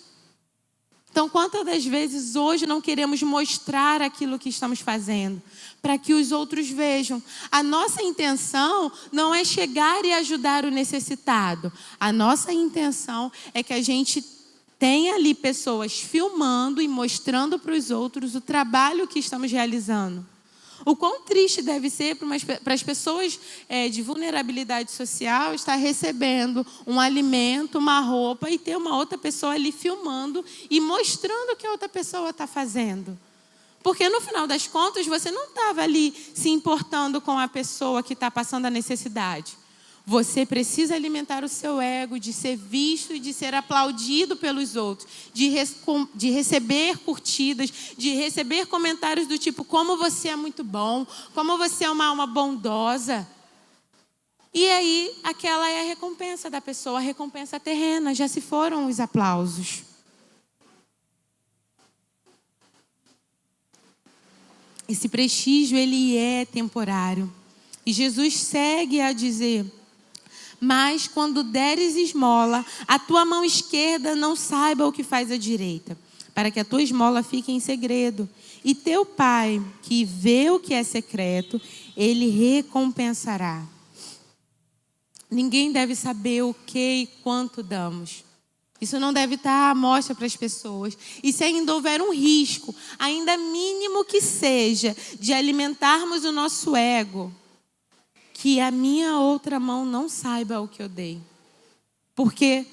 Então, quantas das vezes hoje não queremos mostrar aquilo que estamos fazendo, para que os outros vejam? A nossa intenção não é chegar e ajudar o necessitado. A nossa intenção é que a gente tenha ali pessoas filmando e mostrando para os outros o trabalho que estamos realizando. O quão triste deve ser para as pessoas de vulnerabilidade social estar recebendo um alimento, uma roupa e ter uma outra pessoa ali filmando e mostrando o que a outra pessoa está fazendo. Porque no final das contas você não estava ali se importando com a pessoa que está passando a necessidade. Você precisa alimentar o seu ego, de ser visto e de ser aplaudido pelos outros, de receber curtidas, de receber comentários do tipo, como você é muito bom, como você é uma alma bondosa. E aí, aquela é a recompensa da pessoa, a recompensa terrena, já se foram os aplausos. Esse prestígio, ele é temporário. E Jesus segue a dizer: mas quando deres esmola, a tua mão esquerda não saiba o que faz a direita, para que a tua esmola fique em segredo. E teu pai, que vê o que é secreto, ele recompensará. Ninguém deve saber o que e quanto damos. Isso não deve estar à mostra para as pessoas. E se ainda houver um risco, ainda mínimo que seja, de alimentarmos o nosso ego, que a minha outra mão não saiba o que eu dei. Porque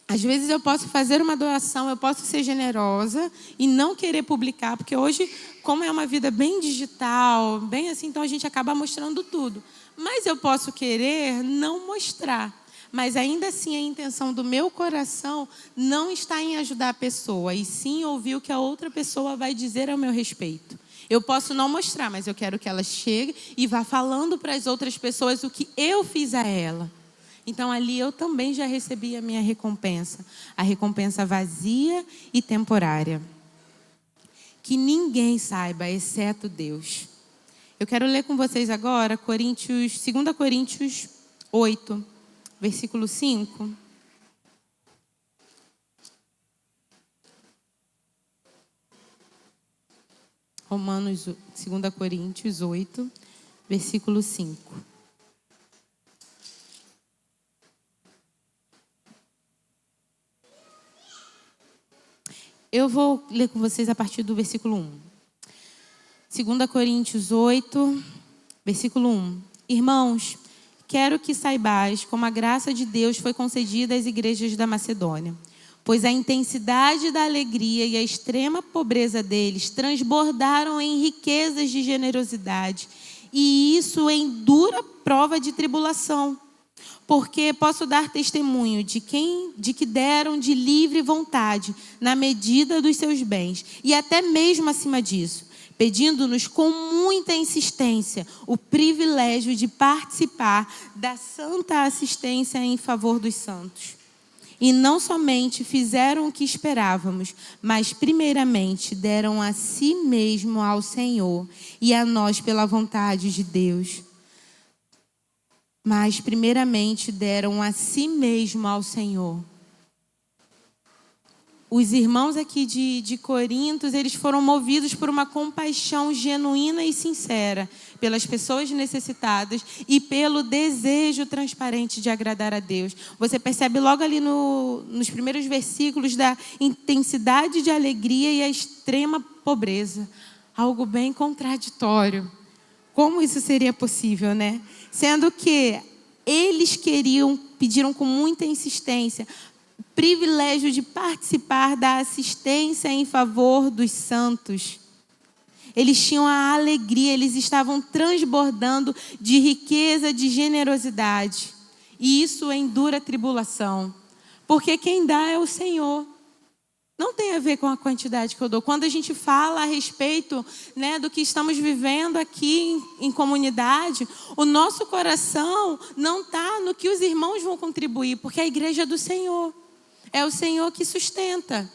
às vezes eu posso fazer uma doação, eu posso ser generosa e não querer publicar, porque hoje, como é uma vida bem digital, bem assim, então a gente acaba mostrando tudo. Mas eu posso querer não mostrar. Mas ainda assim a intenção do meu coração não está em ajudar a pessoa, e sim ouvir o que a outra pessoa vai dizer ao meu respeito. Eu posso não mostrar, mas eu quero que ela chegue e vá falando para as outras pessoas o que eu fiz a ela. Então ali eu também já recebi a minha recompensa. A recompensa vazia e temporária. Que ninguém saiba, exceto Deus. Eu quero ler com vocês agora 2 Coríntios 8, versículo 5. Romanos, 2 Coríntios 8, versículo 5. Eu vou ler com vocês a partir do versículo 1. 2 Coríntios 8, versículo 1. Irmãos, quero que saibais como a graça de Deus foi concedida às igrejas da Macedônia. pois a intensidade da alegria e a extrema pobreza deles transbordaram em riquezas de generosidade, e isso em dura prova de tribulação. Porque posso dar testemunho de que deram de livre vontade, na medida dos seus bens, e até mesmo acima disso, pedindo-nos com muita insistência o privilégio de participar da santa assistência em favor dos santos. E não somente fizeram o que esperávamos, mas primeiramente deram a si mesmo ao Senhor e a nós pela vontade de Deus. Mas primeiramente deram a si mesmo ao Senhor. Os irmãos aqui de Corintos, eles foram movidos por uma compaixão genuína e sincera pelas pessoas necessitadas e pelo desejo transparente de agradar a Deus. Você percebe logo ali nos primeiros versículos da intensidade de alegria e a extrema pobreza. Algo bem contraditório. Como isso seria possível, né? Sendo que eles pediram com muita insistência o privilégio de participar da assistência em favor dos santos. Eles tinham a alegria, eles estavam transbordando de riqueza, de generosidade. E isso em dura tribulação. Porque quem dá é o Senhor. Não tem a ver com a quantidade que eu dou. Quando a gente fala a respeito, né, do que estamos vivendo aqui em comunidade, o nosso coração não está no que os irmãos vão contribuir, porque a igreja é do Senhor. É o Senhor que sustenta.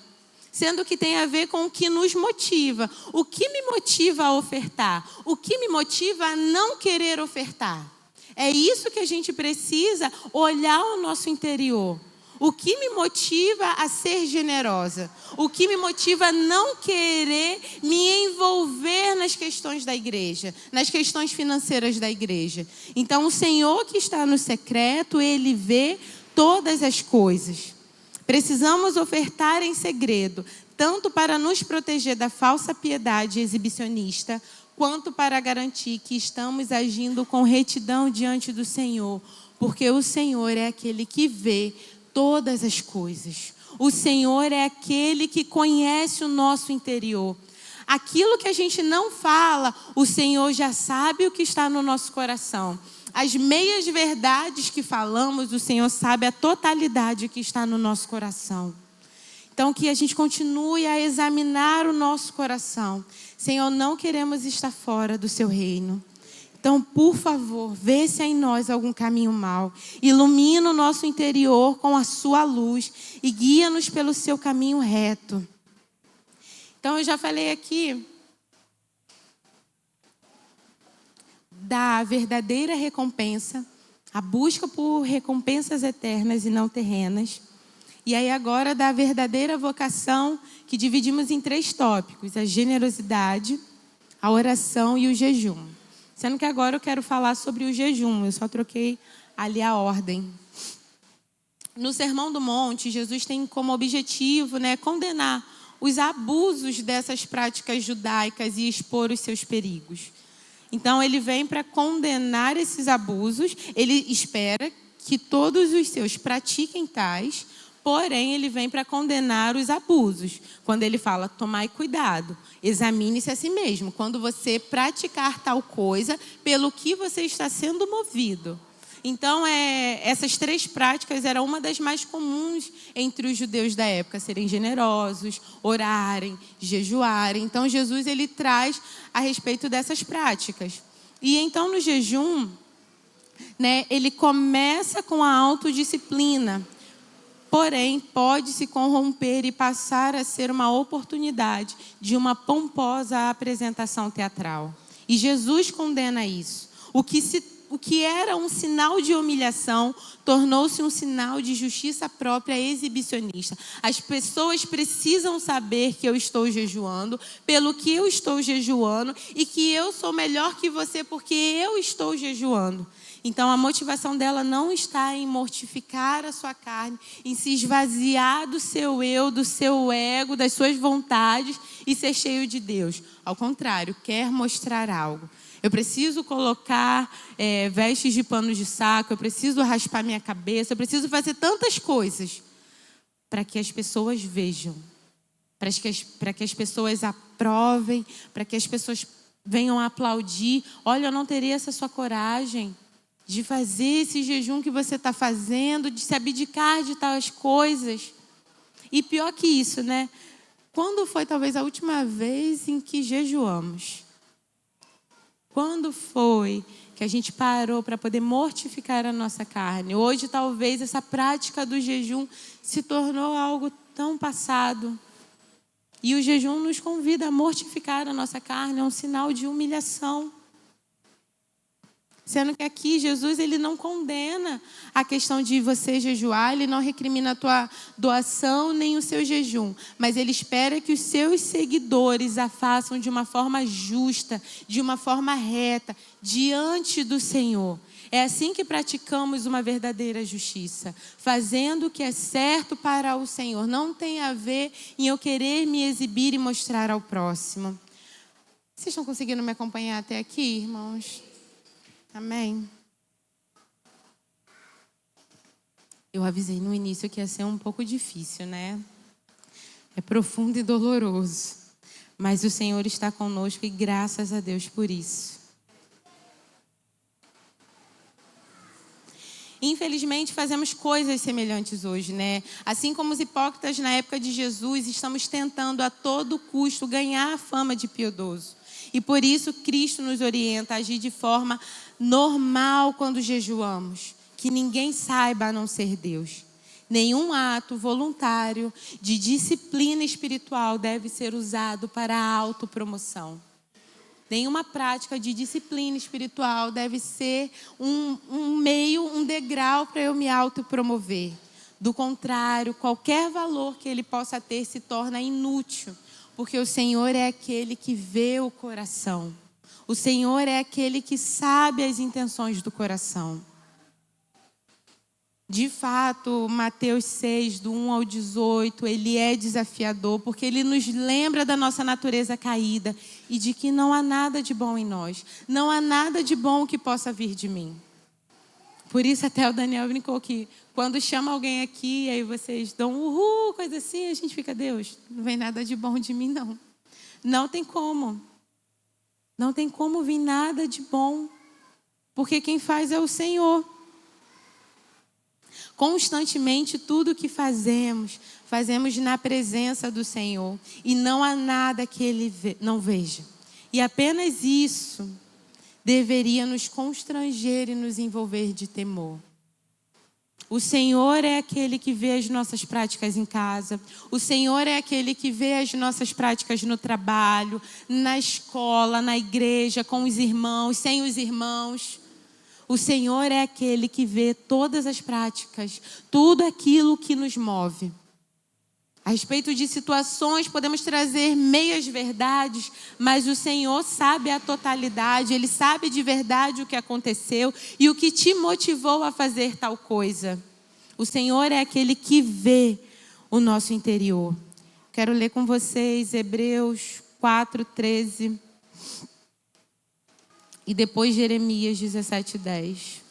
Sendo que tem a ver com o que nos motiva. O que me motiva a ofertar? O que me motiva a não querer ofertar? É isso que a gente precisa olhar o nosso interior. O que me motiva a ser generosa? O que me motiva a não querer me envolver nas questões da igreja, nas questões financeiras da igreja? Então, o Senhor que está no secreto, Ele vê todas as coisas. Precisamos ofertar em segredo, tanto para nos proteger da falsa piedade exibicionista, quanto para garantir que estamos agindo com retidão diante do Senhor, porque o Senhor é aquele que vê todas as coisas. O Senhor é aquele que conhece o nosso interior. Aquilo que a gente não fala, o Senhor já sabe o que está no nosso coração. As meias verdades que falamos, o Senhor sabe a totalidade que está no nosso coração. Então, que a gente continue a examinar o nosso coração. Senhor, não queremos estar fora do seu reino. Então, por favor, vê se há em nós algum caminho mau. Ilumina o nosso interior com a sua luz e guia-nos pelo seu caminho reto. Então, eu já falei aqui da verdadeira recompensa, a busca por recompensas eternas e não terrenas. E aí agora da verdadeira vocação, que dividimos em 3 tópicos: a generosidade, a oração e o jejum. Sendo que agora eu quero falar sobre o jejum, eu só troquei ali a ordem. No Sermão do Monte, Jesus tem como objetivo, condenar os abusos dessas práticas judaicas e expor os seus perigos. Então, ele vem para condenar esses abusos, ele espera que todos os seus pratiquem tais, porém, ele vem para condenar os abusos. Quando ele fala, tomai cuidado, examine-se a si mesmo. Quando você praticar tal coisa, pelo que você está sendo movido. Então, essas 3 práticas eram uma das mais comuns entre os judeus da época, serem generosos, orarem, jejuarem. Então, Jesus ele traz a respeito dessas práticas. E então, no jejum, ele começa com a autodisciplina, porém, pode se corromper e passar a ser uma oportunidade de uma pomposa apresentação teatral. E Jesus condena isso. O que era um sinal de humilhação tornou-se um sinal de justiça própria exibicionista. As pessoas precisam saber que eu estou jejuando, pelo que eu estou jejuando, e que eu sou melhor que você porque eu estou jejuando. Então, a motivação dela não está em mortificar a sua carne, em se esvaziar do seu eu, do seu ego, das suas vontades e ser cheio de Deus. Ao contrário, quer mostrar algo. Eu preciso colocar vestes de pano de saco, eu preciso raspar minha cabeça, eu preciso fazer tantas coisas para que as pessoas vejam, para que as pessoas aprovem, para que as pessoas venham aplaudir. Olha, eu não teria essa sua coragem de fazer esse jejum que você está fazendo, de se abdicar de tais coisas. E pior que isso, né? Quando foi talvez a última vez em que jejuamos? Quando foi que a gente parou para poder mortificar a nossa carne? Hoje talvez essa prática do jejum se tornou algo tão passado. E o jejum nos convida a mortificar a nossa carne, é um sinal de humilhação. Sendo que aqui Jesus ele não condena a questão de você jejuar, ele não recrimina a tua doação nem o seu jejum, mas ele espera que os seus seguidores a façam de uma forma justa, de uma forma reta, diante do Senhor. É assim que praticamos uma verdadeira justiça, fazendo o que é certo para o Senhor. Não tem a ver em eu querer me exibir e mostrar ao próximo. Vocês estão conseguindo me acompanhar até aqui, irmãos? Amém. Eu avisei no início que ia ser um pouco difícil, né? É profundo e doloroso. Mas o Senhor está conosco e graças a Deus por isso. Infelizmente, fazemos coisas semelhantes hoje, né? Assim como os hipócritas na época de Jesus, estamos tentando a todo custo ganhar a fama de piedoso. E por isso Cristo nos orienta a agir de forma normal quando jejuamos, que ninguém saiba a não ser Deus. Nenhum ato voluntário de disciplina espiritual deve ser usado para a autopromoção. Nenhuma prática de disciplina espiritual deve ser um meio, um degrau para eu me autopromover. Do contrário, qualquer valor que ele possa ter se torna inútil. Porque o Senhor é aquele que vê o coração. O Senhor é aquele que sabe as intenções do coração. De fato, Mateus 6, do 1 ao 18, ele é desafiador, porque ele nos lembra da nossa natureza caída e de que não há nada de bom em nós. Não há nada de bom que possa vir de mim. Por isso até o Daniel brincou que quando chama alguém aqui, aí vocês dão uhul, coisa assim, a gente fica, Deus, não vem nada de bom de mim, não. Não tem como. Não tem como vir nada de bom. Porque quem faz é o Senhor. Constantemente, tudo que fazemos na presença do Senhor. E não há nada que Ele não veja. E apenas isso deveria nos constranger e nos envolver de temor. O Senhor é aquele que vê as nossas práticas em casa. O Senhor é aquele que vê as nossas práticas no trabalho, na escola, na igreja, com os irmãos, sem os irmãos. O Senhor é aquele que vê todas as práticas, tudo aquilo que nos move. A respeito de situações, podemos trazer meias verdades, mas o Senhor sabe a totalidade, Ele sabe de verdade o que aconteceu e o que te motivou a fazer tal coisa. O Senhor é aquele que vê o nosso interior. Quero ler com vocês Hebreus 4:13 e depois Jeremias 17:10.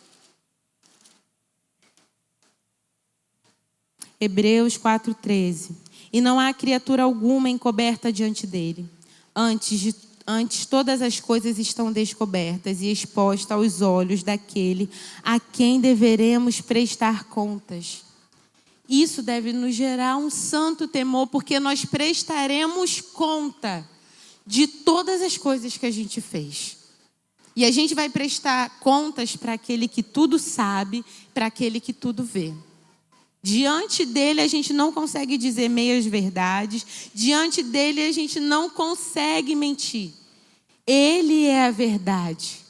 Hebreus 4:13. E não há criatura alguma encoberta diante dele. Antes todas as coisas estão descobertas e expostas aos olhos daquele a quem deveremos prestar contas. Isso deve nos gerar um santo temor, porque nós prestaremos conta de todas as coisas que a gente fez. E a gente vai prestar contas para aquele que tudo sabe, para aquele que tudo vê. Diante dele a gente não consegue dizer meias verdades. Diante dele a gente não consegue mentir. Ele é a verdade.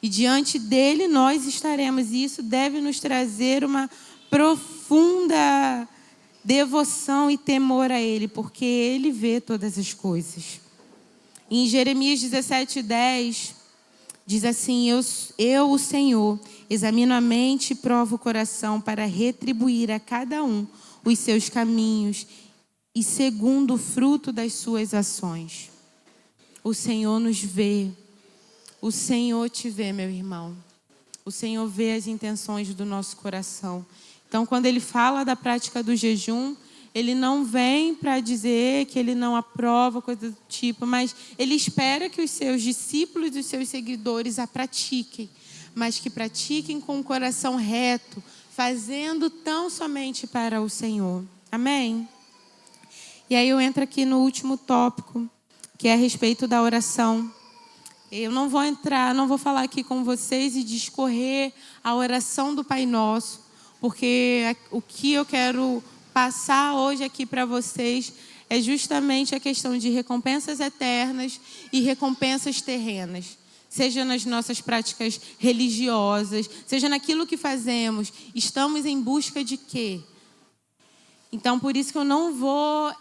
E diante dele nós estaremos. E isso deve nos trazer uma profunda devoção e temor a ele. Porque ele vê todas as coisas. Em Jeremias 17:10 diz assim: Eu, o Senhor, examino a mente e provo o coração para retribuir a cada um os seus caminhos e segundo o fruto das suas ações. O Senhor nos vê. O Senhor te vê, meu irmão. O Senhor vê as intenções do nosso coração. Então, quando Ele fala da prática do jejum, Ele não vem para dizer que ele não aprova, coisa do tipo, mas ele espera que os seus discípulos e os seus seguidores a pratiquem, mas que pratiquem com o coração reto, fazendo tão somente para o Senhor. Amém? E aí eu entro aqui no último tópico, que é a respeito da oração. Eu não vou falar aqui com vocês e discorrer a oração do Pai Nosso, porque o que eu quero passar hoje aqui para vocês é justamente a questão de recompensas eternas e recompensas terrenas. Seja nas nossas práticas religiosas, seja naquilo que fazemos, estamos em busca de quê? Então, por isso que eu não vou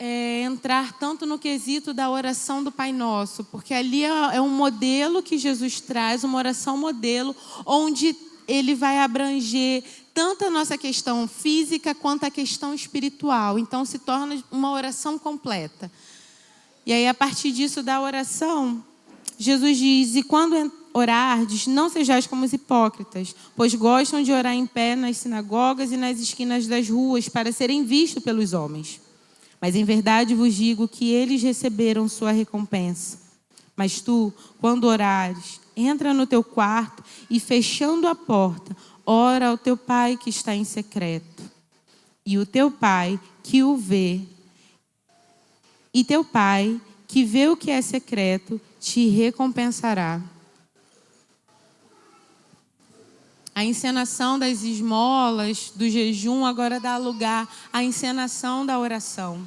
entrar tanto no quesito da oração do Pai Nosso, porque ali é um modelo que Jesus traz, uma oração modelo, onde ele vai abranger tanto a nossa questão física quanto a questão espiritual. Então, se torna uma oração completa. E aí, a partir disso da oração, Jesus diz: e quando orardes, não sejais como os hipócritas, pois gostam de orar em pé nas sinagogas e nas esquinas das ruas, para serem vistos pelos homens. Mas em verdade vos digo que eles receberam sua recompensa. Mas tu, quando orares, entra no teu quarto e, fechando a porta, ora ao teu Pai que está em secreto. E o teu Pai que o vê, e teu Pai que vê o que é secreto, te recompensará. A encenação das esmolas, do jejum, agora dá lugar à encenação da oração.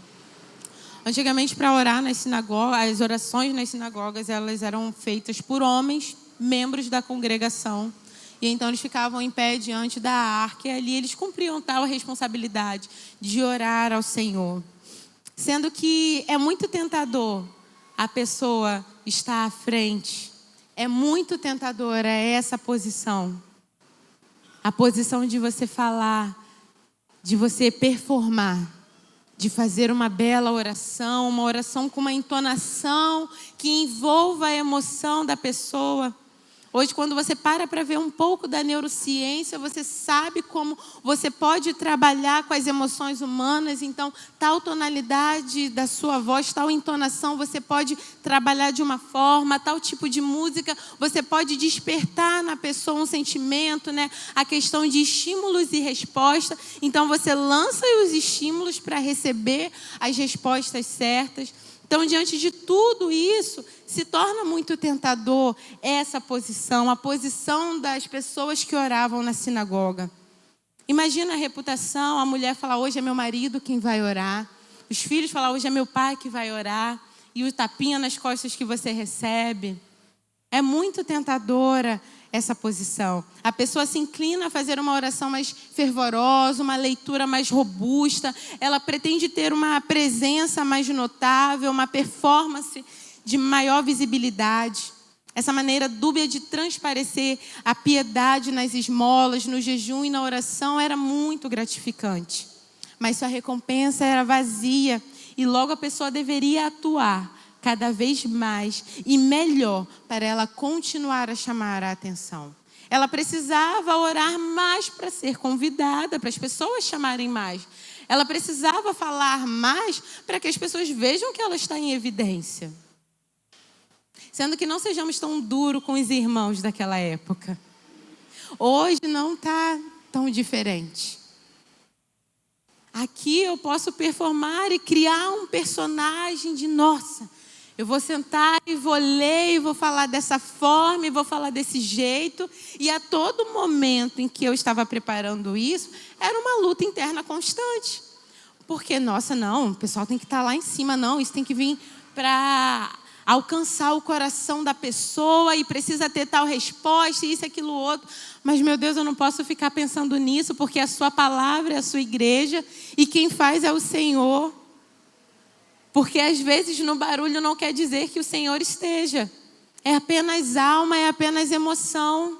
Antigamente, para orar nas sinagogas, as orações nas sinagogas, elas eram feitas por homens, membros da congregação. E então eles ficavam em pé diante da arca, e ali eles cumpriam tal responsabilidade de orar ao Senhor. Sendo que é muito tentador a pessoa estar à frente. É muito tentadora essa posição. A posição de você falar, de você performar, de fazer uma bela oração, uma oração com uma entonação que envolva a emoção da pessoa. Hoje, quando você para ver um pouco da neurociência, você sabe como você pode trabalhar com as emoções humanas. Então, tal tonalidade da sua voz, tal entonação, você pode trabalhar de uma forma, tal tipo de música, você pode despertar na pessoa um sentimento, né? A questão de estímulos e resposta. Então, você lança os estímulos para receber as respostas certas. Então, diante de tudo isso, se torna muito tentador essa posição, a posição das pessoas que oravam na sinagoga. Imagina a reputação, a mulher falar: hoje é meu marido quem vai orar. Os filhos falar: hoje é meu pai que vai orar. E o tapinha nas costas que você recebe. É muito tentadora essa posição. A pessoa se inclina a fazer uma oração mais fervorosa, uma leitura mais robusta. Ela pretende ter uma presença mais notável, uma performance de maior visibilidade. Essa maneira dúbia de transparecer a piedade nas esmolas, no jejum e na oração era muito gratificante. Mas sua recompensa era vazia e logo a pessoa deveria atuar cada vez mais e melhor para ela continuar a chamar a atenção. Ela precisava orar mais para ser convidada, para as pessoas chamarem mais. Ela precisava falar mais para que as pessoas vejam que ela está em evidência. Sendo que não sejamos tão duros com os irmãos daquela época. Hoje não está tão diferente. Aqui eu posso performar e criar um personagem de nossa. Eu vou sentar e vou ler e vou falar dessa forma e vou falar desse jeito. E a todo momento em que eu estava preparando isso, era uma luta interna constante. Porque, nossa, não, o pessoal tem que estar lá em cima, não. Isso tem que vir para alcançar o coração da pessoa e precisa ter tal resposta, isso, aquilo, outro. Mas, meu Deus, eu não posso ficar pensando nisso, porque a sua palavra é a sua igreja e quem faz é o Senhor. Porque às vezes no barulho não quer dizer que o Senhor esteja. É apenas alma, é apenas emoção.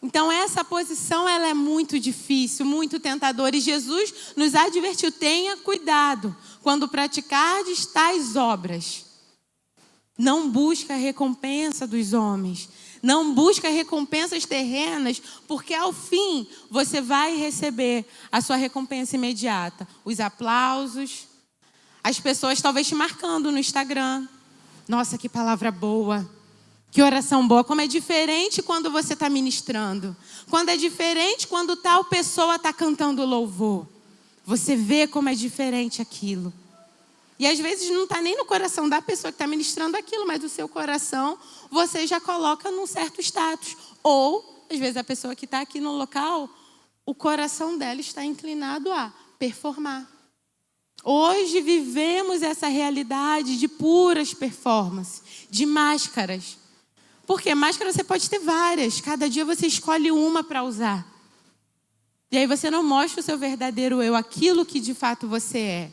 Então essa posição ela é muito difícil, muito tentadora. E Jesus nos advertiu: tenha cuidado quando praticardes tais obras. Não busca a recompensa dos homens. Não busca recompensas terrenas, porque ao fim você vai receber a sua recompensa imediata. Os aplausos, as pessoas talvez te marcando no Instagram. Nossa, que palavra boa, que oração boa. Como é diferente quando você está ministrando. Quando é diferente quando tal pessoa está cantando louvor. Você vê como é diferente aquilo. E às vezes não está nem no coração da pessoa que está ministrando aquilo, mas no seu coração você já coloca num certo status. Ou, às vezes, a pessoa que está aqui no local, o coração dela está inclinado a performar. Hoje vivemos essa realidade de puras performances, de máscaras. Porque máscara você pode ter várias, cada dia você escolhe uma para usar. E aí você não mostra o seu verdadeiro eu, aquilo que de fato você é.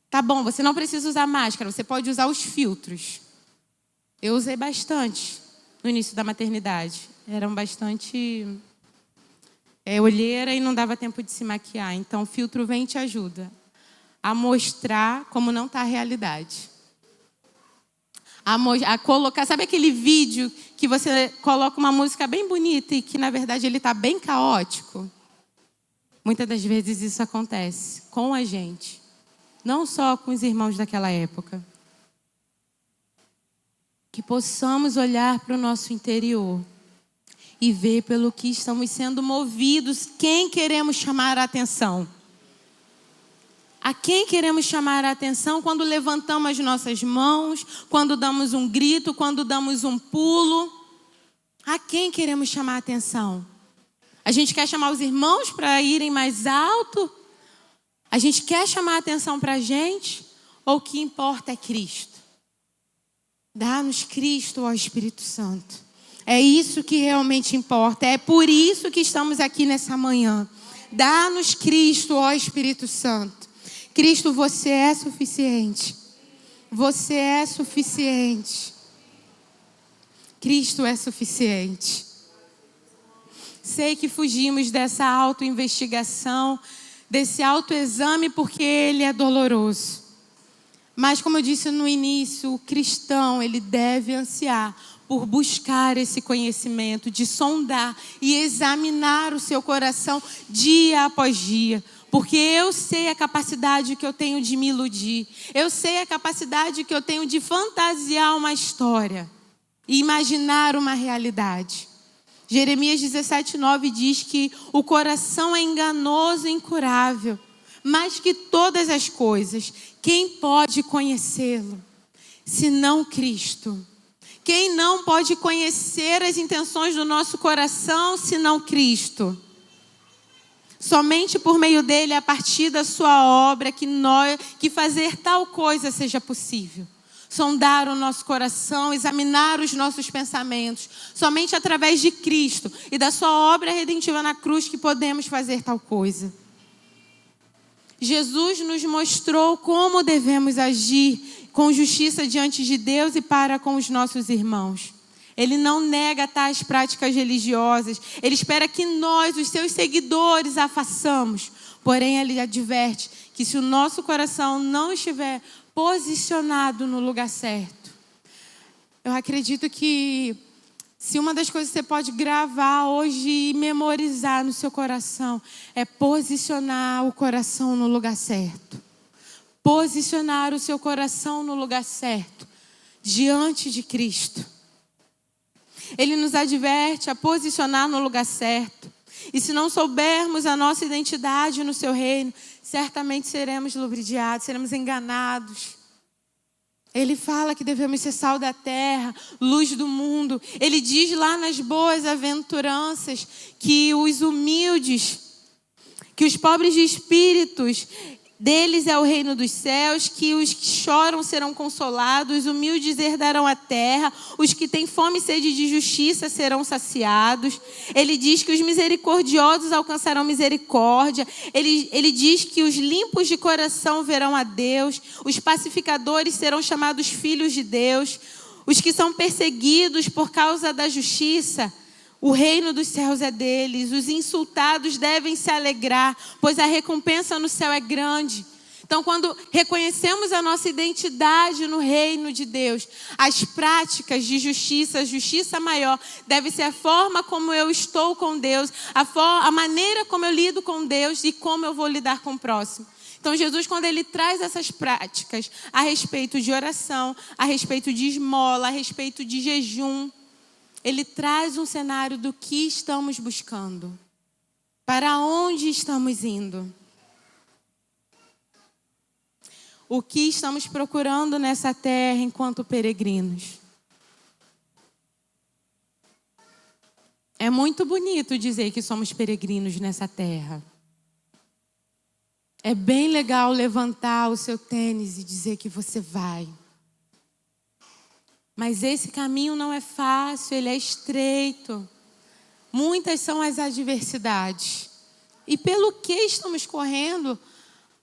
Tá bom, você não precisa usar máscara, você pode usar os filtros. Eu usei bastante no início da maternidade. Eram bastante olheira e não dava tempo de se maquiar. Então o filtro vem e te ajuda a mostrar como não está a realidade. A colocar, sabe aquele vídeo que você coloca uma música bem bonita e que na verdade ele está bem caótico? Muitas das vezes isso acontece com a gente. Não só com os irmãos daquela época. Que possamos olhar para o nosso interior e ver pelo que estamos sendo movidos, quem queremos chamar a atenção. A quem queremos chamar a atenção quando levantamos as nossas mãos, quando damos um grito, quando damos um pulo. A quem queremos chamar a atenção? A gente quer chamar os irmãos para irem mais alto? A gente quer chamar a atenção para a gente? Ou o que importa é Cristo? Dá-nos Cristo, ó Espírito Santo. É isso que realmente importa. É por isso que estamos aqui nessa manhã. Dá-nos Cristo, ó Espírito Santo. Cristo, você é suficiente. Você é suficiente. Cristo é suficiente. Sei que fugimos dessa autoinvestigação, desse autoexame, porque ele é doloroso. Mas, como eu disse no início, o cristão, ele deve ansiar por buscar esse conhecimento, de sondar e examinar o seu coração dia após dia. Porque eu sei a capacidade que eu tenho de me iludir. Eu sei a capacidade que eu tenho de fantasiar uma história e imaginar uma realidade. Jeremias 17:9 diz que o coração é enganoso e incurável, mais que todas as coisas. Quem pode conhecê-lo, senão Cristo? Quem não pode conhecer as intenções do nosso coração, senão Cristo? Somente por meio dele, a partir da sua obra, que fazer tal coisa seja possível. Sondar o nosso coração, examinar os nossos pensamentos. Somente através de Cristo e da sua obra redentiva na cruz que podemos fazer tal coisa. Jesus nos mostrou como devemos agir com justiça diante de Deus e para com os nossos irmãos. Ele não nega tais práticas religiosas. Ele espera que nós, os seus seguidores, a façamos. Porém, ele adverte que se o nosso coração não estiver posicionado no lugar certo, eu acredito que se uma das coisas que você pode gravar hoje e memorizar no seu coração é posicionar o coração no lugar certo. Posicionar o seu coração no lugar certo, diante de Cristo. Ele nos adverte a posicionar no lugar certo. E se não soubermos a nossa identidade no seu reino, certamente seremos ludibriados, seremos enganados. Ele fala que devemos ser sal da terra, luz do mundo. Ele diz lá nas boas aventuranças que os humildes, que os pobres de espíritos, deles é o reino dos céus, que os que choram serão consolados, os humildes herdarão a terra, os que têm fome e sede de justiça serão saciados. Ele diz que os misericordiosos alcançarão misericórdia. Ele diz que os limpos de coração verão a Deus, os pacificadores serão chamados filhos de Deus, os que são perseguidos por causa da justiça, o reino dos céus é deles. Os insultados devem se alegrar, pois a recompensa no céu é grande. Então, quando reconhecemos a nossa identidade no reino de Deus, as práticas de justiça, a justiça maior, deve ser a forma como eu estou com Deus, a maneira como eu lido com Deus e como eu vou lidar com o próximo. Então, Jesus, quando ele traz essas práticas a respeito de oração, a respeito de esmola, a respeito de jejum, ele traz um cenário do que estamos buscando, para onde estamos indo. O que estamos procurando nessa terra enquanto peregrinos? É muito bonito dizer que somos peregrinos nessa terra. É bem legal levantar o seu tênis e dizer que você vai. Mas esse caminho não é fácil, ele é estreito. Muitas são as adversidades. E pelo que estamos correndo?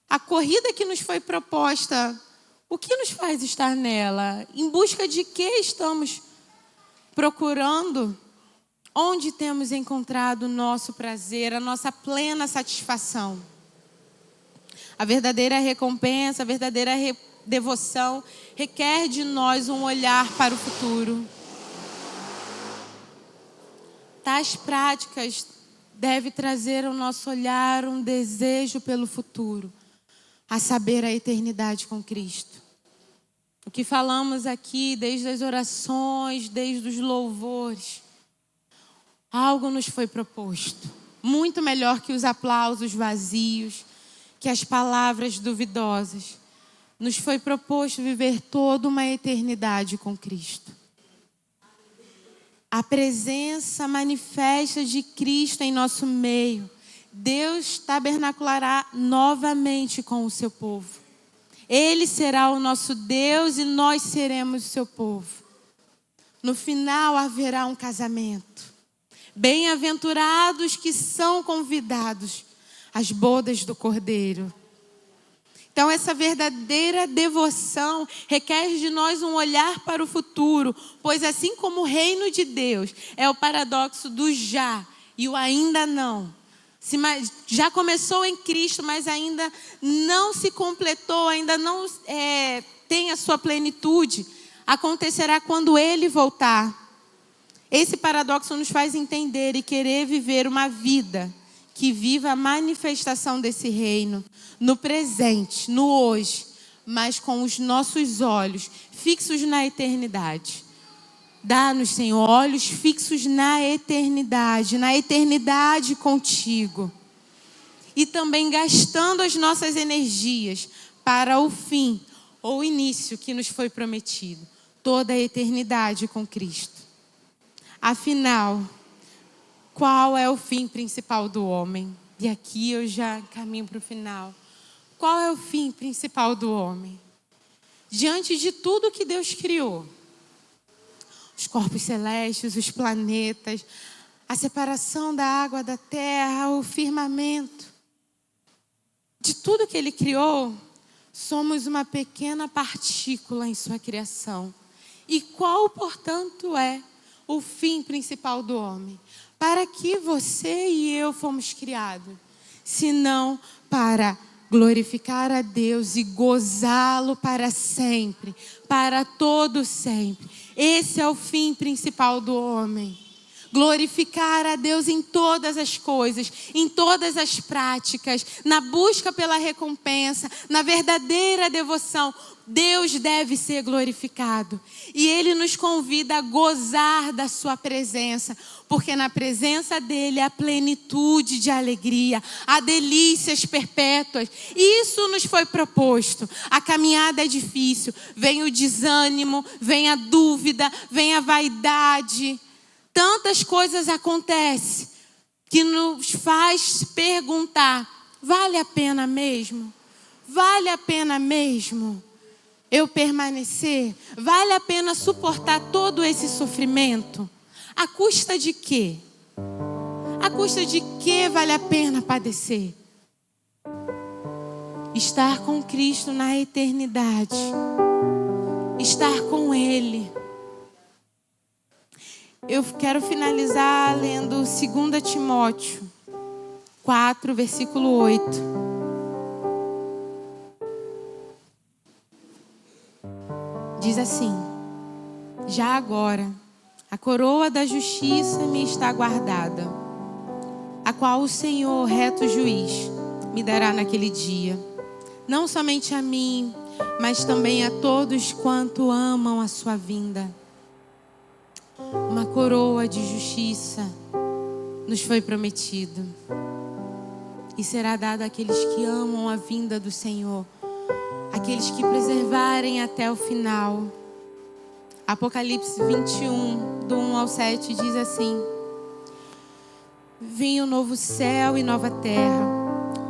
A corrida que nos foi proposta, o que nos faz estar nela? Em busca de que estamos procurando? Onde temos encontrado o nosso prazer, a nossa plena satisfação? A verdadeira recompensa, a verdadeira devoção requer de nós um olhar para o futuro. Tais práticas devem trazer ao nosso olhar um desejo pelo futuro, a saber, a eternidade com Cristo. O que falamos aqui, desde as orações, desde os louvores, algo nos foi proposto, muito melhor que os aplausos vazios, que as palavras duvidosas. Nos foi proposto viver toda uma eternidade com Cristo. A presença manifesta de Cristo em nosso meio. Deus tabernaculará novamente com o seu povo. Ele será o nosso Deus e nós seremos o seu povo. No final haverá um casamento. Bem-aventurados que são convidados às bodas do Cordeiro. Então, essa verdadeira devoção requer de nós um olhar para o futuro, pois assim como o reino de Deus é o paradoxo do já e o ainda não. Já começou em Cristo, mas ainda não se completou, ainda não tem a sua plenitude, acontecerá quando Ele voltar. Esse paradoxo nos faz entender e querer viver uma vida que viva a manifestação desse reino no presente, no hoje, mas com os nossos olhos fixos na eternidade. Dá-nos, Senhor, olhos fixos na eternidade contigo. E também gastando as nossas energias para o fim ou início que nos foi prometido. Toda a eternidade com Cristo. Afinal, qual é o fim principal do homem? E aqui eu já caminho para o final. Qual é o fim principal do homem? Diante de tudo que Deus criou, os corpos celestes, os planetas, a separação da água da terra, o firmamento, de tudo que Ele criou, somos uma pequena partícula em sua criação. E qual, portanto, é o fim principal do homem? Para que você e eu fomos criados? Senão para glorificar a Deus e gozá-lo para sempre, para todo sempre. Esse é o fim principal do homem. Glorificar a Deus em todas as coisas, em todas as práticas, na busca pela recompensa, na verdadeira devoção. Deus deve ser glorificado. E Ele nos convida a gozar da sua presença, porque na presença dEle há plenitude de alegria, há delícias perpétuas. Isso nos foi proposto. A caminhada é difícil, vem o desânimo, vem a dúvida, vem a vaidade. Tantas coisas acontecem que nos faz perguntar: vale a pena mesmo? Vale a pena mesmo eu permanecer? Vale a pena suportar todo esse sofrimento? À custa de quê? À custa de que vale a pena padecer? Estar com Cristo na eternidade. Estar com Ele. Eu quero finalizar lendo 2 Timóteo 4, versículo 8. Diz assim: já agora a coroa da justiça me está guardada, a qual o Senhor, reto juiz, me dará naquele dia, não somente a mim, mas também a todos quanto amam a sua vinda. Uma coroa de justiça nos foi prometido e será dada àqueles que amam a vinda do Senhor, aqueles que preservarem até o final. Apocalipse 21, do 1 ao 7 diz assim: vi um novo céu e nova terra,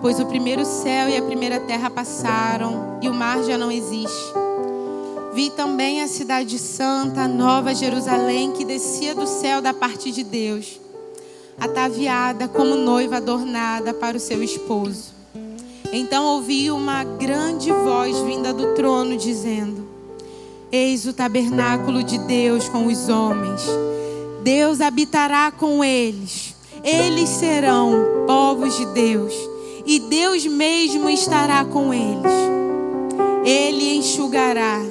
pois o primeiro céu e a primeira terra passaram e o mar já não existe. Vi também a cidade santa, a nova Jerusalém, que descia do céu da parte de Deus, ataviada como noiva adornada para o seu esposo. Então ouvi uma grande voz vinda do trono dizendo: eis o tabernáculo de Deus com os homens. Deus habitará com eles. Eles serão povos de Deus, e Deus mesmo estará com eles. Ele enxugará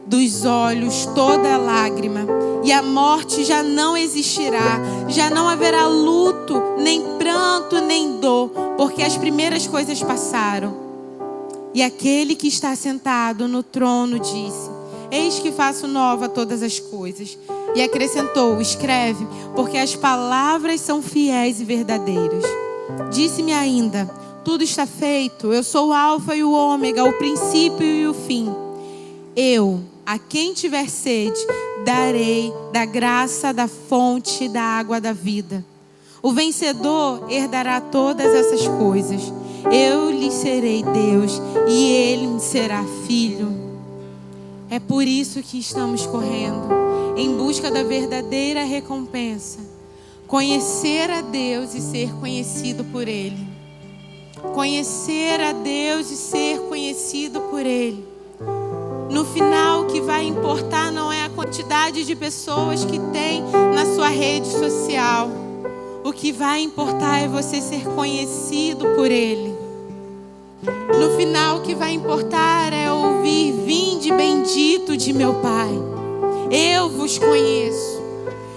dos olhos toda lágrima, e a morte já não existirá. Já não haverá luto, nem pranto, nem dor, porque as primeiras coisas passaram. E aquele que está sentado no trono disse: eis que faço nova todas as coisas. E acrescentou: escreve, porque as palavras são fiéis e verdadeiras. Disse-me ainda: tudo está feito. Eu sou o Alfa e o Ômega, o princípio e o fim. Eu, a quem tiver sede, darei da graça da fonte da água da vida. O vencedor herdará todas essas coisas. Eu lhe serei Deus e ele me será filho. É por isso que estamos correndo, em busca da verdadeira recompensa. Conhecer a Deus e ser conhecido por Ele. Conhecer a Deus e ser conhecido por Ele. No final, o que vai importar não é a quantidade de pessoas que tem na sua rede social. O que vai importar é você ser conhecido por Ele. No final, o que vai importar é ouvir: vinde bendito de meu Pai, eu vos conheço.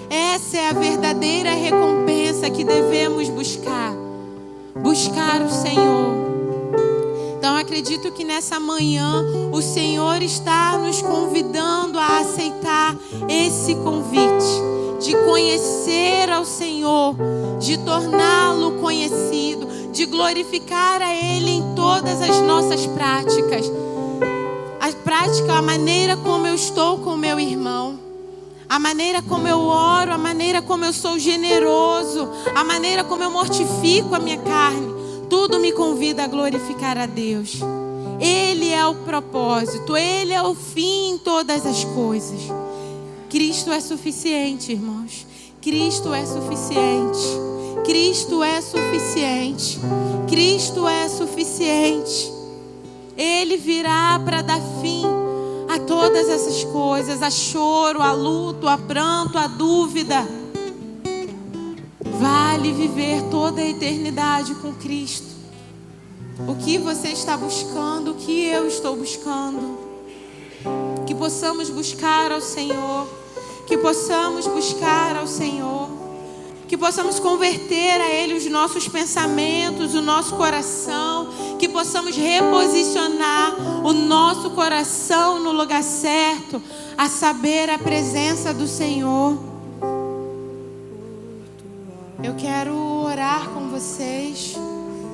Essa é a verdadeira recompensa que devemos buscar. Buscar o Senhor. Então acredito que nessa manhã o Senhor está nos convidando a aceitar esse convite, de conhecer ao Senhor, de torná-lo conhecido, de glorificar a Ele em todas as nossas práticas. A prática, a maneira como eu estou com o meu irmão, a maneira como eu oro, a maneira como eu sou generoso, a maneira como eu mortifico a minha carne, tudo me convida a glorificar a Deus. Ele é o propósito, Ele é o fim em todas as coisas. Cristo é suficiente, irmãos. Cristo é suficiente. Cristo é suficiente. Cristo é suficiente. Ele virá para dar fim a todas essas coisas, a choro, a luto, a pranto, a dúvida. Vale viver toda a eternidade com Cristo. O que você está buscando, o que eu estou buscando. Que possamos buscar ao Senhor. Que possamos buscar ao Senhor. Que possamos converter a Ele os nossos pensamentos, o nosso coração. Que possamos reposicionar o nosso coração no lugar certo, a saber, a presença do Senhor. Eu quero orar com vocês.